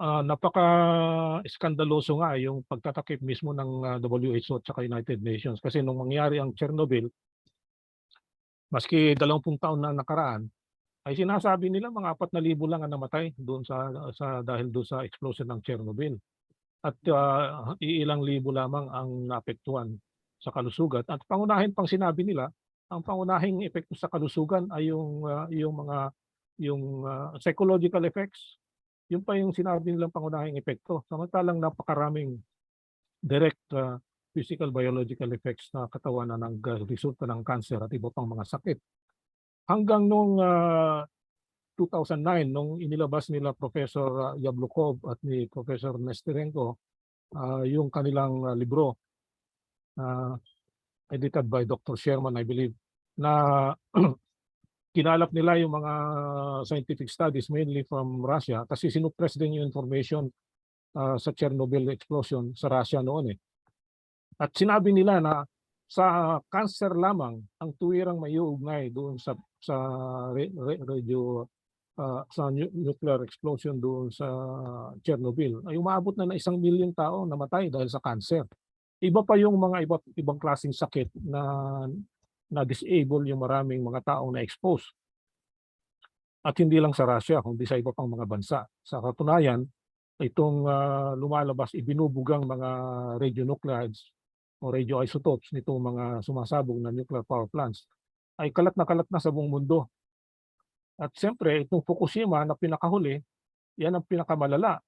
napaka-iskandaloso nga yung pagtatakip mismo ng WHO at saka United Nations kasi nung mangyari ang Chernobyl, maski 20 taon na nakaraan, ay sinasabi nila mga 4,000 lang ang namatay doon dahil doon sa explosion ng Chernobyl. At iilang libo lamang ang naapektuhan sa kalusugan. At pangunahin pang sinabi nila, ang pangunahing epekto sa kalusugan ay yung psychological effects. Yun pa yung sinabi nilang pangunahing epekto. Samantalang napakaraming direct physical biological effects na katawan na nagresulta ng cancer at iba pang mga sakit. Hanggang nung 2009, nung inilabas nila Professor Yablokov at ni Professor Nesterenko yung kanilang libro, edited by Dr. Sherman, I believe, na kinalap nila yung mga scientific studies mainly from Russia kasi sinupress din yung information sa Chernobyl explosion sa Russia noon eh. At sinabi nila na sa cancer lamang ang tuwirang maiuugnay doon sa nuclear explosion doon sa Chernobyl ay umaabot na 1 milyong tao namatay dahil sa cancer. Iba pa yung mga ibang klaseng sakit na disable yung maraming mga taong na-expose. At hindi lang sa Russia, kundi sa iba pang mga bansa. Sa katunayan, itong lumalabas, ibinubugang mga radionuclides o radioisotopes nitong mga sumasabog na nuclear power plants ay kalat na sa buong mundo. At siyempre, itong Fukushima na pinakahuli, yan ang pinakamalala.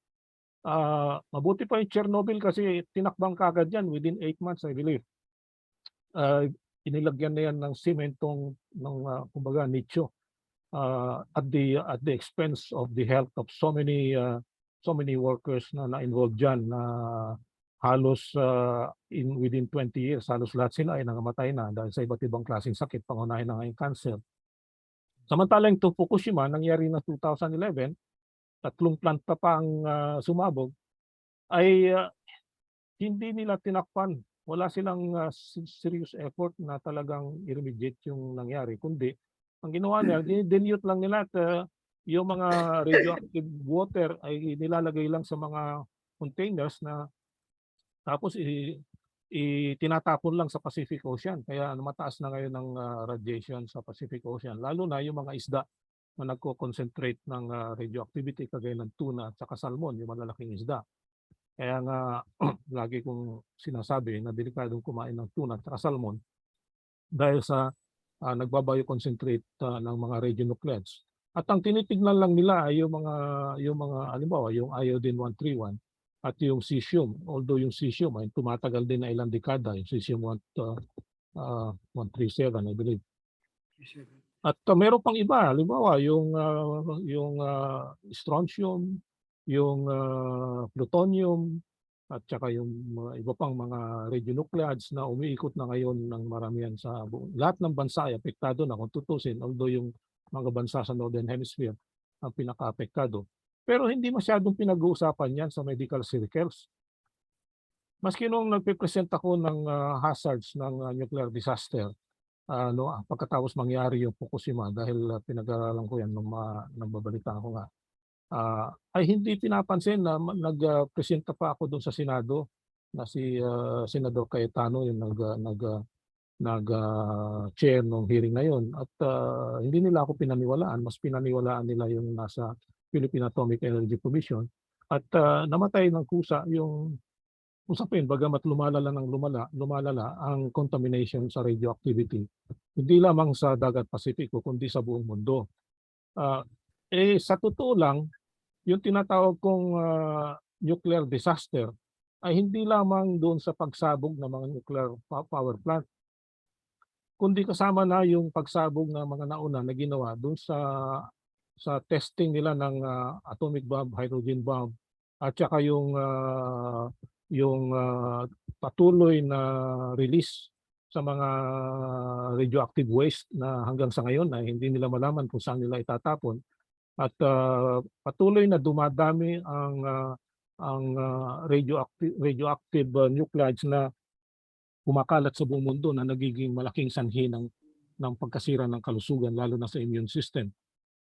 Mabuti pa yung Chernobyl kasi tinakbang kagad yan within 8 months, I believe. Inilagyan na yan ng sementong kumbaga nicho at the expense of the health of so many workers na involved diyan na halos within 20 years halos lahat sila ay nangamatay na dahil sa iba't ibang klaseng sakit, pangunahin na ngayong cancer. Samantalang ito Fukushima nangyari na 2011, 3 plant pa ang sumabog, ay hindi nila tinakpan. Wala silang serious effort na talagang i-remediate yung nangyari. Kundi, ang ginawa nila, dinute lang nila at yung mga radioactive water ay nilalagay lang sa mga containers na tapos tinatapon lang sa Pacific Ocean. Kaya mataas na ngayon ng radiation sa Pacific Ocean. Lalo na yung mga isda na nagko-concentrate ng radioactivity kagaya ng tuna at saka salmon, yung malalaking isda. Kaya nga lagi kong sinasabi na delikadong kumain ng tuna at saka salmon dahil sa nagbabayo-concentrate ng mga radionuclides. At ang tinitignan lang nila ay yung mga halimbawa yung iodine-131 at yung cesium. Although yung cesium ay tumatagal din na ilang dekada, yung cesium-137 I believe. At meron pang iba, halimbawa yung strontium, yung plutonium, at saka yung iba pang mga radionuclides na umiikot na ngayon ng maramihan sa lahat ng bansa ay apektado na kung tutusin, although yung mga bansa sa Northern Hemisphere ang pinaka-apektado. Pero hindi masyadong pinag-uusapan yan sa medical circles. Maski nung nagpe-present ako ng hazards ng nuclear disaster, pagkatapos mangyari yung Fukushima dahil pinag-aralan ko yan nung nababalita ko nga, ay hindi pinapansin na nag-presenta pa ako doon sa Senado na si Senador Cayetano yung nag-chair ng hearing na yun. At hindi nila ako pinaniwalaan, mas pinaniwalaan nila yung nasa Philippine Atomic Energy Commission. At namatay ng kusa yung usapin, bagamat lumalala ang contamination sa radioactivity, hindi lamang sa dagat Pasipiko, kundi sa buong mundo. Sa totoo lang, yung tinatawag kong nuclear disaster ay hindi lamang doon sa pagsabog ng mga nuclear power plant. kundi kasama na yung pagsabog ng mga nauna na ginawa doon sa testing nila ng atomic bomb, hydrogen bomb, at saka yung patuloy na release sa mga radioactive waste na hanggang sa ngayon ay hindi nila malaman kung saan nila itatapon, at patuloy na dumadami ang radioactive nuclides na kumakalat sa buong mundo na nagiging malaking sanhi ng pagkasira ng kalusugan, lalo na sa immune system.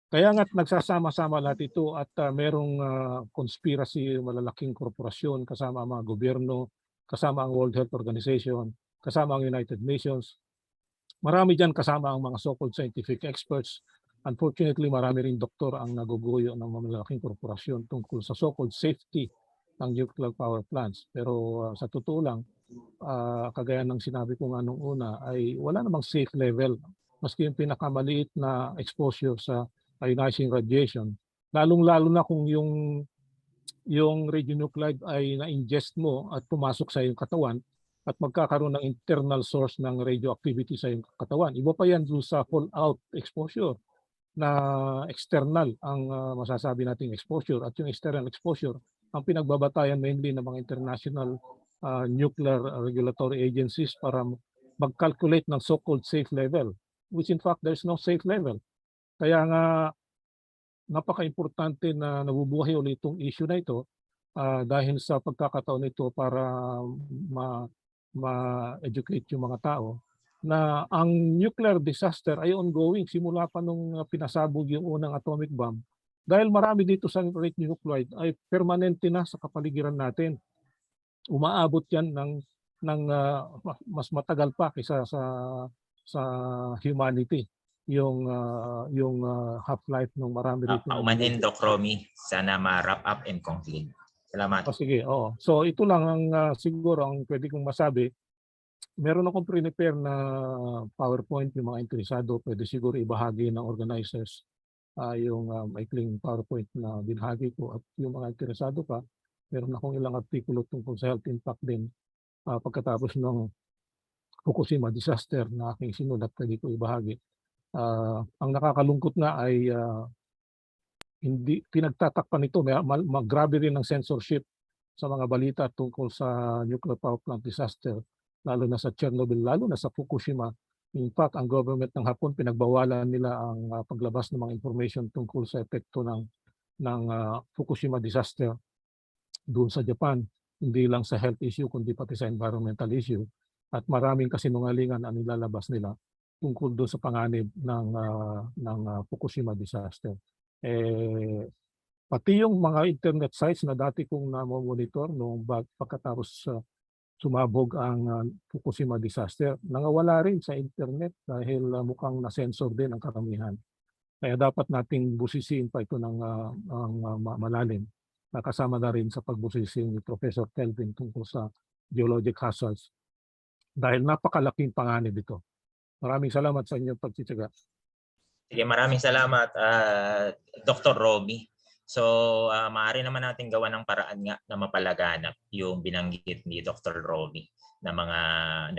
Kaya nga't nagsasama-sama lahat ito, at merong conspiracy, malalaking korporasyon, kasama ang mga gobyerno, kasama ang World Health Organization, kasama ang United Nations. Marami dyan kasama ang mga so-called scientific experts. Unfortunately, marami rin doktor ang naguguyo ng malalaking korporasyon tungkol sa so-called safety ng nuclear power plants. Pero sa totoo lang, kagaya ng sinabi ko nga nung una, ay wala namang safe level. Maski yung pinakamaliit na exposure sa ionizing radiation, lalong-lalo na kung yung radionuclide ay na-ingest mo at pumasok sa iyong katawan at magkakaroon ng internal source ng radioactivity sa iyong katawan. Iba pa yan doon sa fallout exposure na external ang masasabi nating exposure, at yung external exposure ang pinagbabatayan mainly ng mga international nuclear regulatory agencies para mag-calculate ng so-called safe level, which in fact there's no safe level. Kaya nga napaka-importante na nabubuhay ulit itong issue na ito dahil sa pagkakataon nito para ma-educate yung mga tao na ang nuclear disaster ay ongoing simula pa nung pinasabog yung unang atomic bomb, dahil marami dito sa radionuclide ay permanente na sa kapaligiran natin. Umaabot yan ng mas matagal pa kaysa sa humanity yung half-life ng marami rito. Paumanhin, Doc Romy. Sana ma-wrap up and conclude. Salamat. Sige, oo. So ito lang ang siguro ang pwede kong masabi. Meron akong prepare na PowerPoint, yung mga interesado pwede siguro ibahagi ng organizers yung maikling PowerPoint na binahagi ko, at yung mga interesado pa, meron akong ilang artikulo tungkol sa health impact din pagkatapos ng Fukushima disaster na aking sinulat, pwede ko ibahagi. Ang nakakalungkot nga ay hindi pinagtatakpan nito, grabe rin ang censorship sa mga balita tungkol sa nuclear power plant disaster, lalo na sa Chernobyl, lalo na sa Fukushima. In fact, ang government ng Hapon pinagbawalan nila ang paglabas ng mga information tungkol sa epekto ng Fukushima disaster doon sa Japan, hindi lang sa health issue kundi pati sa environmental issue, at maraming kasinungalingan ang nilalabas nila tungkol doon sa panganib ng Fukushima disaster. Pati yung mga internet sites na dati kong na-monitor noong pagkatapos sumabog ang Fukushima disaster, nangawala rin sa internet dahil mukhang na-censor din ang karamihan. Kaya dapat nating busisiin pa ito ng malalim. Nakasama na rin sa pagbusisi ni Professor Kelvin tungkol sa Geological Hazards dahil napakalaking panganib ito. Maraming salamat sa inyong pagtsitsaga. Sige, maraming salamat, Dr. Romy. So, maaari naman natin gawa ng paraan nga na mapalaganap yung binanggit ni Dr. Romy na mga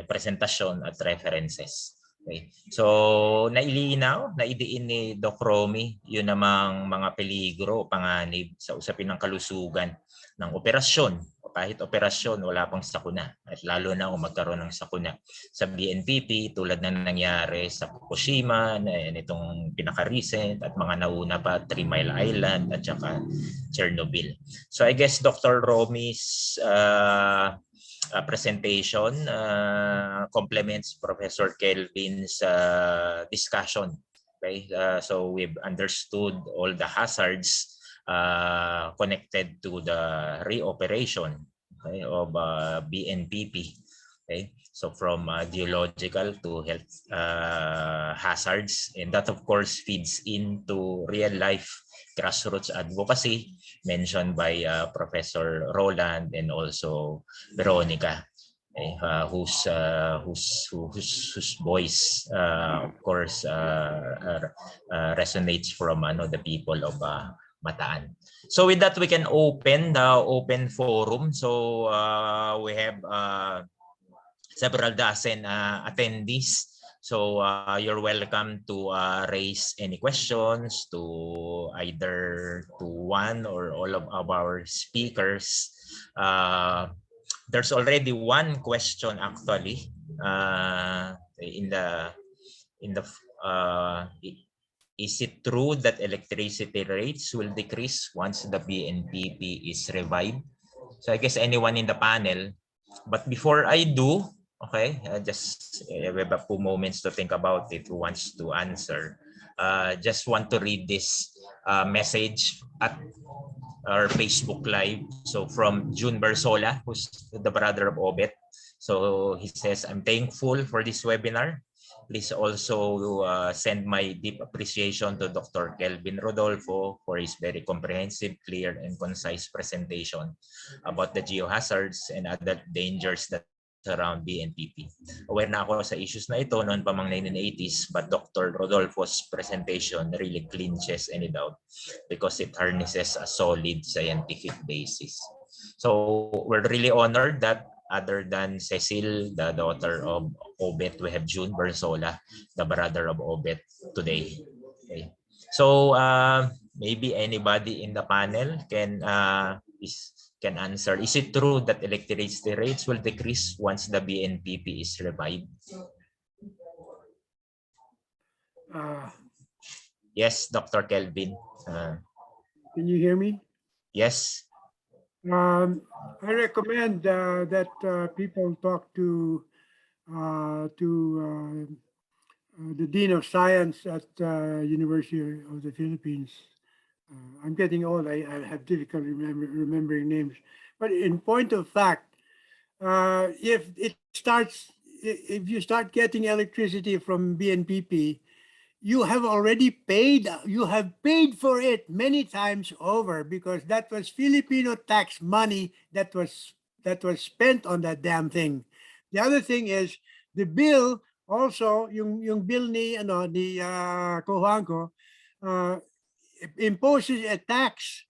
presentasyon at references. Okay. So, naidiin ni Doc Romy yun namang mga peligro o panganib sa usapin ng kalusugan ng operasyon. O kahit operasyon, wala pang sakuna. At lalo na kung magkaroon ng sakuna sa BNPP tulad na nangyari sa Fukushima, nitong pinaka-recent, at mga nauna pa, 3 Mile Island at saka Chernobyl. So I guess Dr. Romy's presentation complements Professor Kelvin's discussion. Okay, so we've understood all the hazards connected to the reoperation, okay, of BNPP. Okay, so from geological to health hazards, and that of course feeds into real life grassroots advocacy mentioned by Professor Roland and also Veronica, okay, whose voice of course resonates from the people of Bataan. So with that, we can open the open forum. So we have several dozen attendees. So you're welcome to raise any questions to either to one or all of our speakers. There's already one question actually in the is it true that electricity rates will decrease once the BNPP is revived? So I guess anyone in the panel. But before I do, okay, just we have a few moments to think about it. Who wants to answer? Just want to read this message at our Facebook Live. So from June Verzola, who's the brother of Obet. So he says, I'm thankful for this webinar. Please also send my deep appreciation to Dr. Kelvin Rodolfo for his very comprehensive, clear, and concise presentation about the geohazards and other dangers that surround BNPP. Aware na ako sa issues na ito noon pa mga 1980s, but Dr. Rodolfo's presentation really clinches any doubt because it harnesses a solid scientific basis. So we're really honored that other than Cecil, the daughter of Obet, we have June Verzola, the brother of Obet today. Okay. So maybe anybody in the panel can answer. Is it true that electricity rates will decrease once the BNPP is revived? Yes, Dr. Kelvin. Can you hear me? Yes. I recommend that people talk to the Dean of Science at University of the Philippines. I'm getting old. I have difficulty remembering names. But in point of fact, if you start getting electricity from BNPP, you have already paid. You have paid for it many times over because that was Filipino tax money that was spent on that damn thing. The other thing is the bill. Also, yung bill ni Cojuangco imposes a tax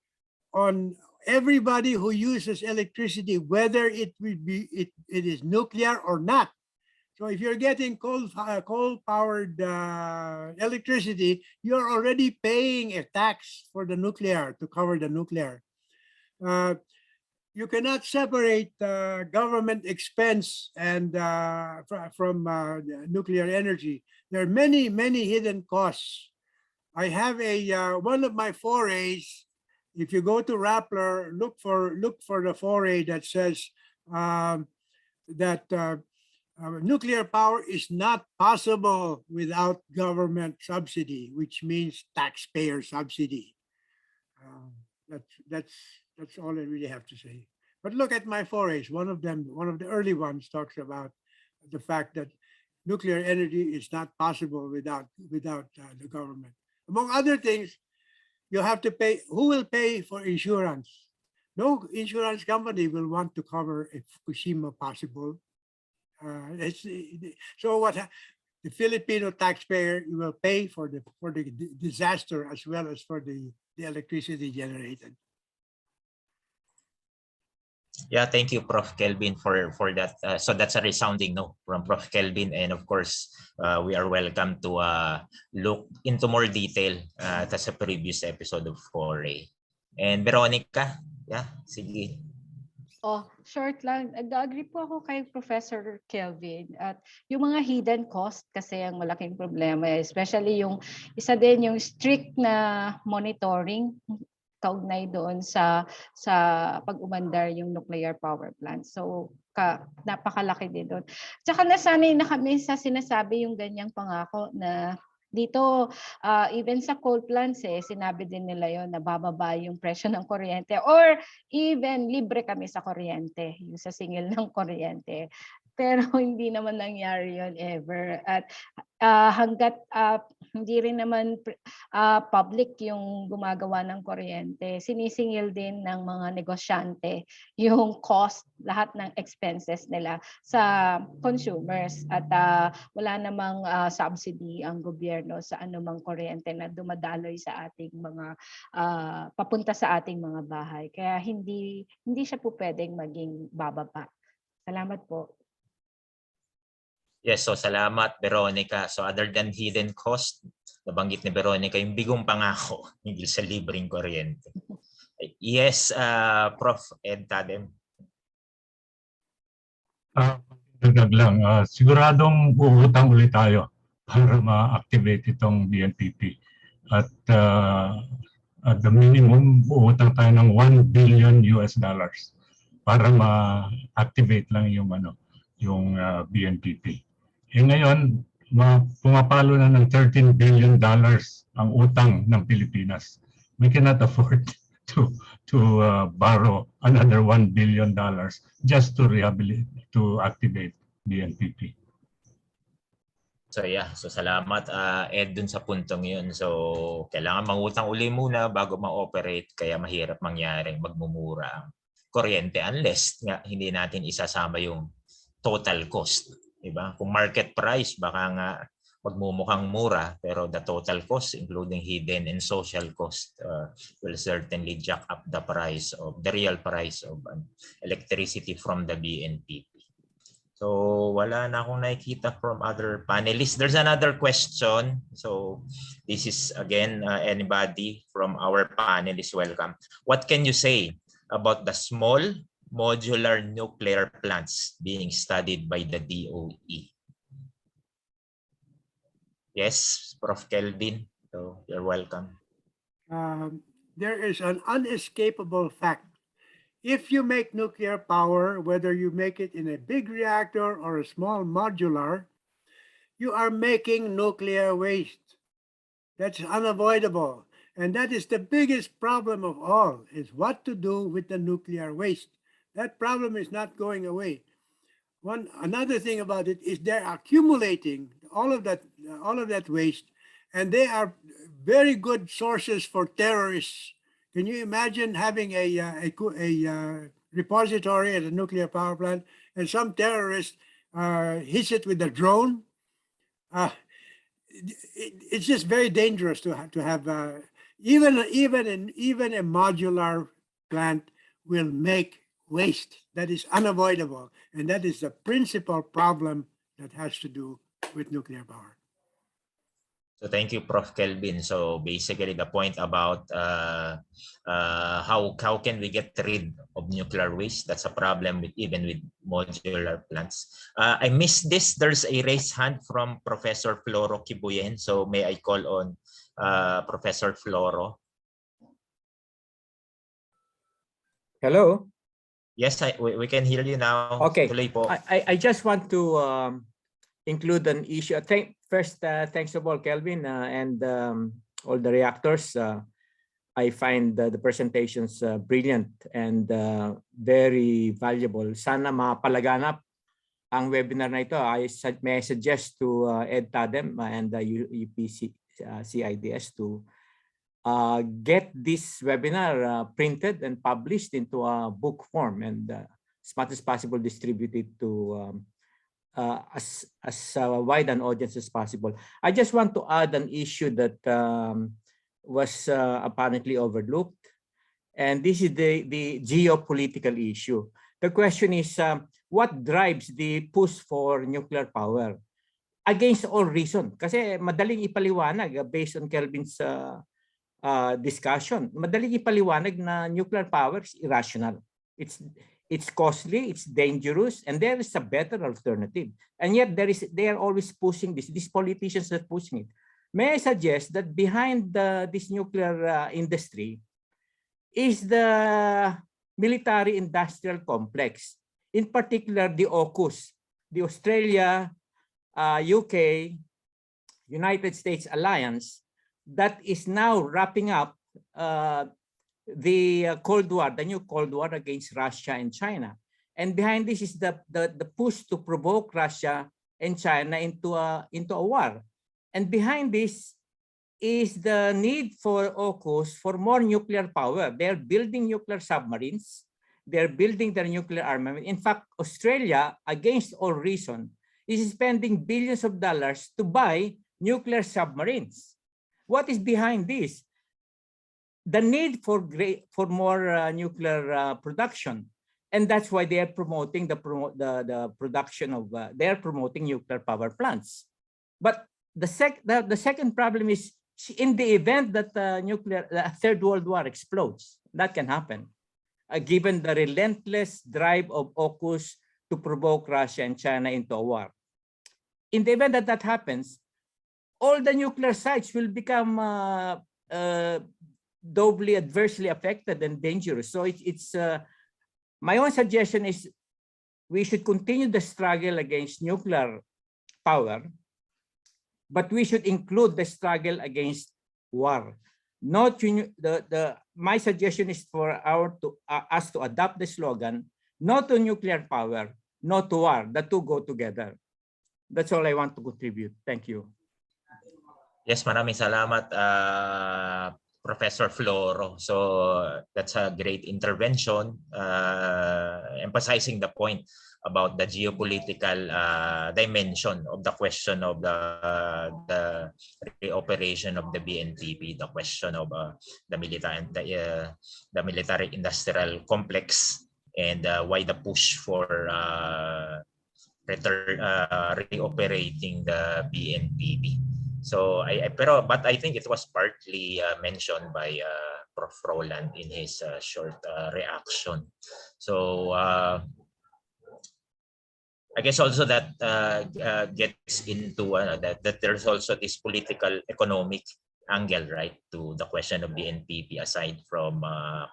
on everybody who uses electricity, whether it is nuclear or not. So if you're getting coal-powered electricity, you're already paying a tax for the nuclear to cover the nuclear. You cannot separate government expense and from nuclear energy. There are many hidden costs. I have one of my forays. If you go to Rappler, look for the foray that says that nuclear power is not possible without government subsidy, which means taxpayer subsidy. That's all I really have to say. But look at my forays. One of the early ones talks about the fact that nuclear energy is not possible without the government. Among other things, you have to pay. Who will pay for insurance? No insurance company will want to cover a Fukushima possible. So what the Filipino taxpayer will pay for the disaster as well as for the electricity generated. Yeah, thank you, Prof. Kelvin, for that. So that's a resounding no from Prof. Kelvin, and of course, we are welcome to look into more detail sa previous episode of Foray. And Veronica, yeah, sige. Oh, short lang. Nag-agree po ako kay Professor Kelvin at yung mga hidden cost kasi ang malaking problema, especially yung isa din yung strict na monitoring kaugnay doon sa pag-umandar yung nuclear power plant. So napakalaki din doon. Tsaka nasanay na kami sa sinasabi yung ganyang pangako na dito, even sa coal plants, sinabi din nila yon na bababa yung presyo ng kuryente or even libre kami sa kuryente, yung sa singil ng kuryente. Pero hindi naman nangyari yon ever. At hanggat hindi rin naman public yung gumagawa ng kuryente, sinisingil din ng mga negosyante yung cost, lahat ng expenses nila sa consumers. At wala namang subsidy ang gobyerno sa anumang kuryente na dumadaloy sa ating mga papunta sa ating mga bahay. Kaya hindi siya po pwedeng maging bababa. Salamat po. Yes, so salamat Veronica. So other than hidden cost, nabanggit ni Veronica yung bigong pangako hindi sa libreng kuryente. Yes, Prof. Ed Tadem. Dagdag lang, siguradong uutang ulit tayo para ma-activate itong BNPP. At at the minimum, uutang tayo ng $1 billion para ma-activate lang yung BNPP. Ngayon, pumapalo na ng $13 billion ang utang ng Pilipinas. We cannot afford to borrow another $1 billion just to activate BNPP. So yeah, so salamat Ed dun sa puntong yun. So kailangan mangutang uli muna bago ma-operate, kaya mahirap mangyaring magmumura ang kuryente unless nga hindi natin isasama yung total cost, diba? Kung market price baka nga magmumukhang mura, pero the total cost including hidden and social cost will certainly jack up the real price of electricity from the BNPP. So wala na akong nakikita from other panelists. There's another question. So this is again anybody from our panelists welcome. What can you say about the small modular nuclear plants being studied by the DOE? Yes, Prof. Kelvin. So you're welcome. There is an unescapable fact. If you make nuclear power, whether you make it in a big reactor or a small modular, you are making nuclear waste. That's unavoidable. And that is the biggest problem of all, is what to do with the nuclear waste. That problem is not going away. Another thing about it is they're accumulating all of that waste, and they are very good sources for terrorists. Can you imagine having a repository at a nuclear power plant and some terrorist hits it with a drone? It's just very dangerous to have even a modular plant will make waste. That is unavoidable, and that is the principal problem that has to do with nuclear power. So thank you, Prof. Kelvin. So basically the point about how can we get rid of nuclear waste, that's a problem even with modular plants. I missed this. There's a raised hand from Professor Floro Kibuyen. So may I call on Professor Floro? Hello? Yes, we can hear you now. Okay. Tuloy po. I just want to include an issue. First, thanks of all, Kelvin, and all the reactors. I find the presentations brilliant and very valuable. Sana mapalaganap ang webinar na ito. May I suggest to Ed Tadem and the UPC CIDS to get this webinar printed and published into a book form, and as much as possible distributed to as wide an audience as possible. I just want to add an issue that was apparently overlooked, and this is the geopolitical issue. The question is, what drives the push for nuclear power? Against all reason. Kasi madaling ipaliwanag based on Kelvin's discussion. Madaling ipaliwanag na nuclear power is irrational. It's costly, it's dangerous, and there is a better alternative. And yet they are always pushing this. These politicians are pushing it. May I suggest that behind this nuclear industry is the military-industrial complex. In particular, the AUKUS, the Australia, UK, United States alliance that is now wrapping up the Cold War, the new Cold War against Russia and China. And behind this is the push to provoke Russia and China into a war. And behind this is the need for AUKUS for more nuclear power. They're building nuclear submarines. They're building their nuclear armament. In fact, Australia, against all reason, is spending billions of dollars to buy nuclear submarines. What is behind this? The need for more nuclear production. And that's why they are promoting the production of, they are promoting nuclear power plants. But the second problem is, in the event that the Third World War explodes, that can happen, given the relentless drive of AUKUS to provoke Russia and China into a war. In the event that that happens, all the nuclear sites will become doubly adversely affected and dangerous. So it's my own suggestion is we should continue the struggle against nuclear power, but we should include the struggle against war. Not my suggestion is for us to adopt the slogan, "No to nuclear power, no to war." The two go together. That's all I want to contribute. Thank you. Yes, maraming salamat, Professor Floro. So that's a great intervention, emphasizing the point about the geopolitical dimension of the question of the reoperation of the BNPP, the question of the military-industrial complex, and why the push for reoperating the BNPP. So but I think it was partly mentioned by Prof. Roland in his short reaction. So I guess also that gets into that there's also this political economic angle, right, to the question of BNPP aside from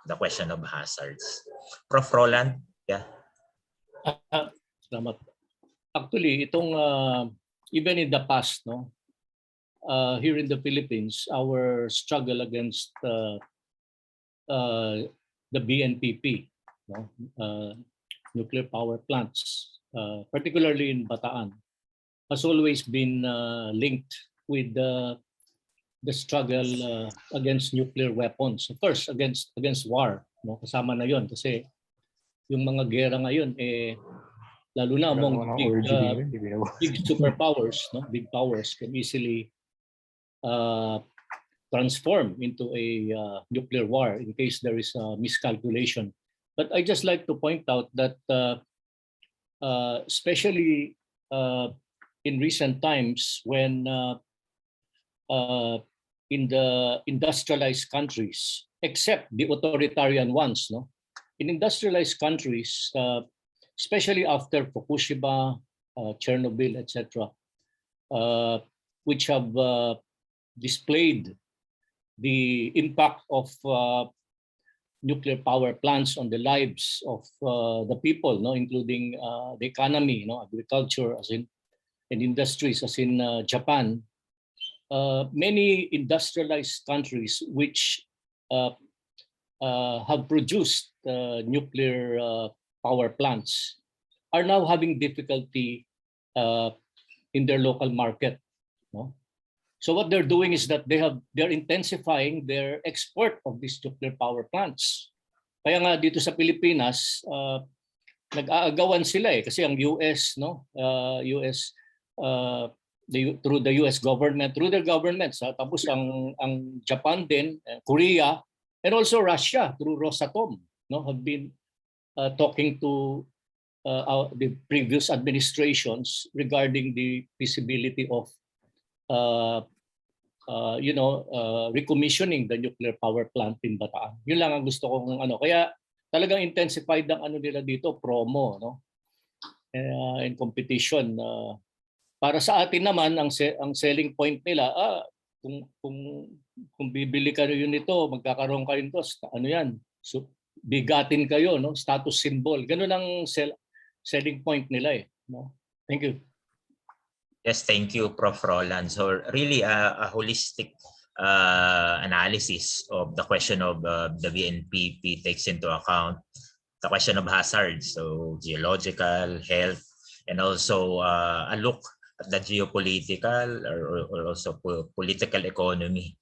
the question of hazards. Prof. Roland, yeah. Salamat. Actually, itong even in the past, no, here in the Philippines, our struggle against the BNPP, no, nuclear power plants, particularly in Bataan, has always been linked with the struggle against nuclear weapons. First, against war, no, kasama na yon kasi yung mga gera ngayon, lalo na among big superpowers, no, big powers can easily transform into a nuclear war in case there is a miscalculation. But I just like to point out that especially in recent times when in the industrialized countries, except the authoritarian ones, no, in industrialized countries, especially after Fukushima, Chernobyl, etc., which have displayed the impact of nuclear power plants on the lives of the people, no, including the economy, no, agriculture, as in, and industries, as in Japan. Many industrialized countries which have produced nuclear power plants are now having difficulty in their local market, no? So what they're doing is that they're intensifying their export of these nuclear power plants. Kaya nga dito sa Pilipinas, nag-aagawan sila kasi ang US, no, through the US government, through their governments, tapos ang Japan din, Korea, and also Russia through Rosatom, no, have been talking to the previous administrations regarding the feasibility of recommissioning the nuclear power plant in Bataan. Yun lang ang gusto kong kaya talagang intensified ang nila dito, promo, no, in competition. Para sa atin naman ang selling point nila, kung bibili ka rin nito, magkakaroon ka rin to, yan, so bigatin kayo, no, status symbol. Ganun ang selling point nila no. Thank you. Yes, thank you, Prof. Roland. So really a holistic analysis of the question of the BNPP takes into account the question of hazards, so geological, health, and also a look at the geopolitical or also political economy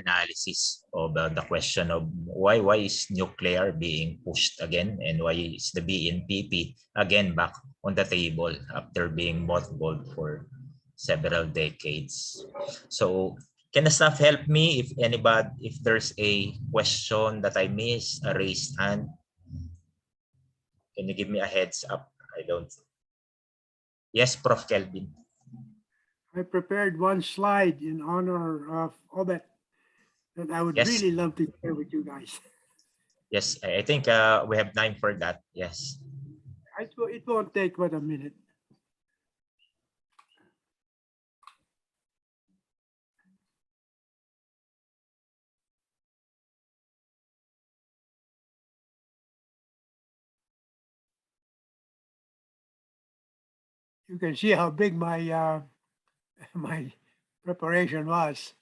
analysis of the question of why is nuclear being pushed again, and why is the BNPP again back on the table after being mothballed for several decades. So can the staff help me if there's a question that I missed, a raised hand? Can you give me a heads up? I don't. Yes, Prof. Kelvin. I prepared one slide in honor of Obet that I would Yes. really love to share with you guys. Yes, I think we have time for that. Yes. It won't take but a minute. You can see how big my my preparation was.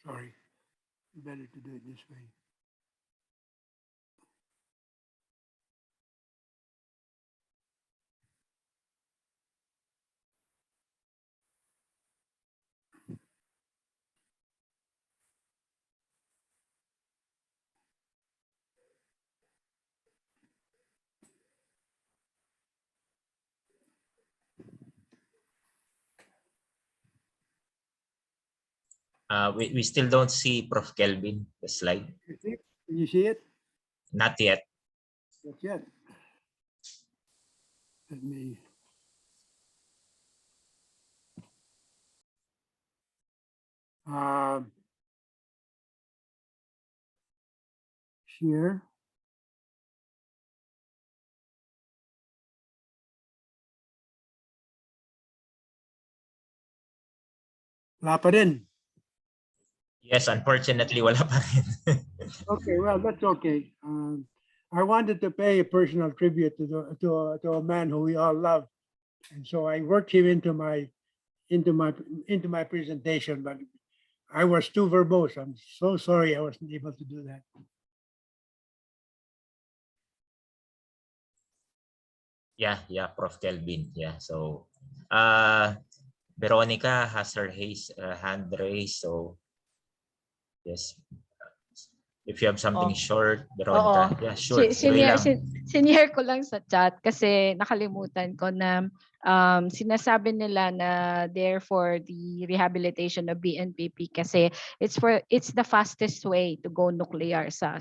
Sorry, better to do it this way. We still don't see Prof. Kelvin, the slide. Can you see it? Not yet. Not yet. Let me. Share. Wala pa rin. Yes, unfortunately, wala pa rin. Okay, well, that's okay. I wanted to pay a personal tribute to a man who we all love, and so I worked him into my presentation, but I was too verbose. I'm so sorry I wasn't able to do that. Yeah, Prof. Kelvin. Yeah, so Veronica has her hand raised, so yes. If you have something short, Veronica, yeah, sure. Senior ko lang sa chat kasi nakalimutan ko na sinasabi nila na there for the rehabilitation of BNPP kasi it's the fastest way to go nuclear sa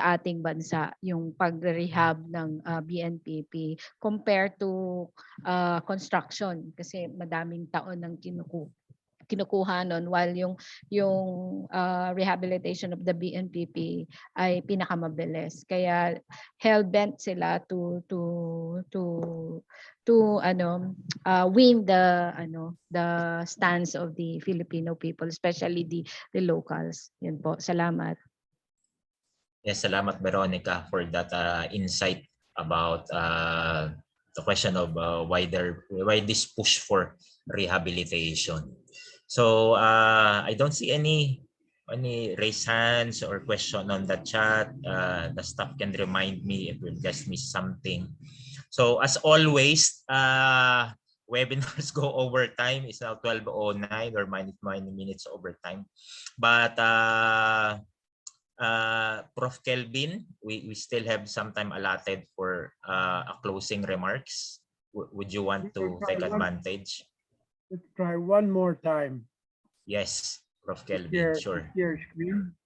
ating bansa, yung pag-rehab ng BNPP compared to construction kasi madaming taon ng kinukuha nun, while yung rehabilitation of the BNPP ay pinakamabilis. Kaya hell-bent sila to win the stance of the Filipino people, especially the locals. Yan po. Salamat. Yes, salamat Veronica for that insight about the question of why this push for rehabilitation. So I don't see any raised hands or question on the chat. The staff can remind me if we just missed something. So as always, webinars go over time. It's now 12:09 or minus minutes over time. But Prof. Kelvin, we still have some time allotted for a closing remarks. Would you want to take advantage? Let's try one more time. Yes, Prof. Kelvin, sure. Share screen.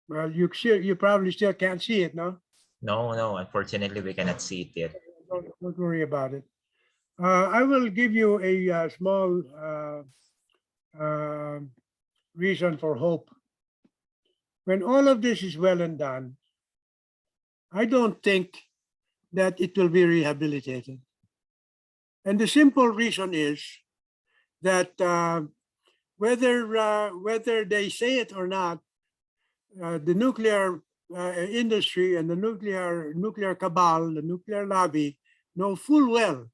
Well, you probably still can't see it, no? No, unfortunately, we cannot see it yet. Don't worry about it. I will give you a small reason for hope. When all of this is well and done, I don't think that it will be rehabilitated. And the simple reason is that whether they say it or not, the nuclear industry and the nuclear cabal, the nuclear lobby, know full well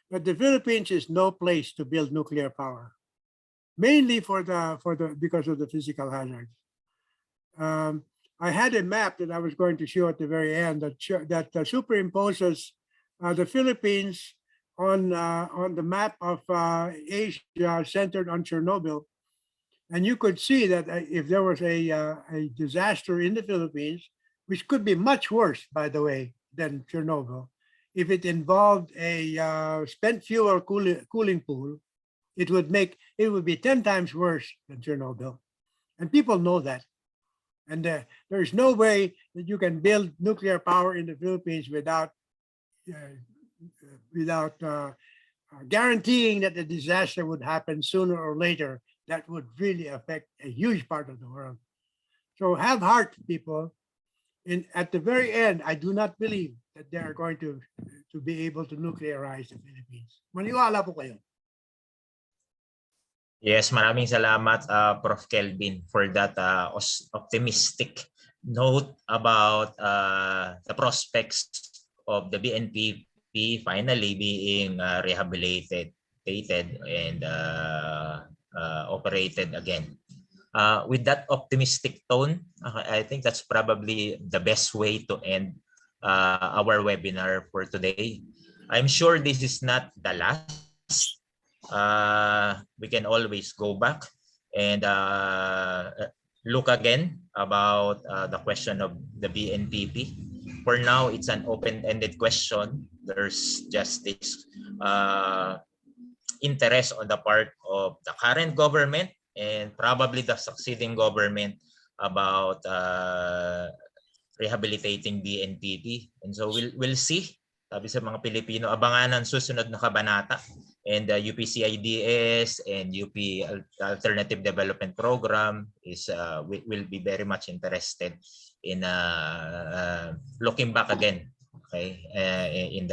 that the Philippines is no place to build nuclear power, mainly because of the physical hazards. I had a map that I was going to show at the very end that superimposes the Philippines on the map of Asia centered on Chernobyl, and you could see that if there was a disaster in the Philippines, which could be much worse, by the way, than Chernobyl, if it involved a spent fuel cooling pool, it would be 10 times worse than Chernobyl, and people know that. And there is no way that you can build nuclear power in the Philippines without guaranteeing that the disaster would happen sooner or later. That would really affect a huge part of the world. So have heart, people. At the very end, I do not believe that they are going to be able to nuclearize the Philippines. Maniwala po kayo. Yes, maraming salamat, Prof. Kelvin, for that optimistic note about the prospects of the BNPP finally being rehabilitated and operated again. With that optimistic tone, I think that's probably the best way to end our webinar for today. I'm sure this is not the last. We can always go back and look again about the question of the BNPP. For now, it's an open-ended question. There's just this interest on the part of the current government and probably the succeeding government about rehabilitating BNPP. And so we'll see. Sabi sa mga Pilipino, abangan ang susunod na kabanata. And the UPCIDS and UP Alternative Development Program will be very much interested in looking back again, okay, in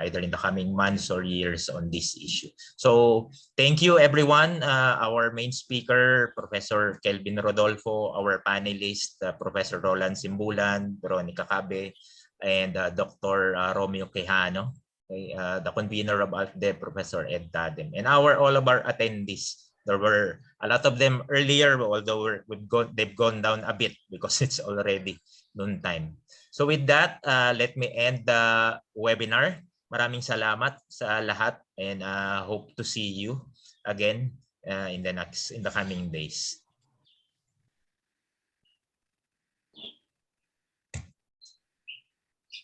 either in the coming months or years on this issue. So thank you, everyone. Our main speaker, Professor Kelvin Rodolfo, our panelist, Professor Roland Simbulan, Veronica Cabe, and Dr. Romeo Quijano. Okay, the convener of ALTDEP, Professor Ed Tadem, and all of our attendees. There were a lot of them earlier, although they've gone down a bit because it's already noon time. So with that, let me end the webinar. Maraming salamat sa lahat, and hope to see you again in the coming days.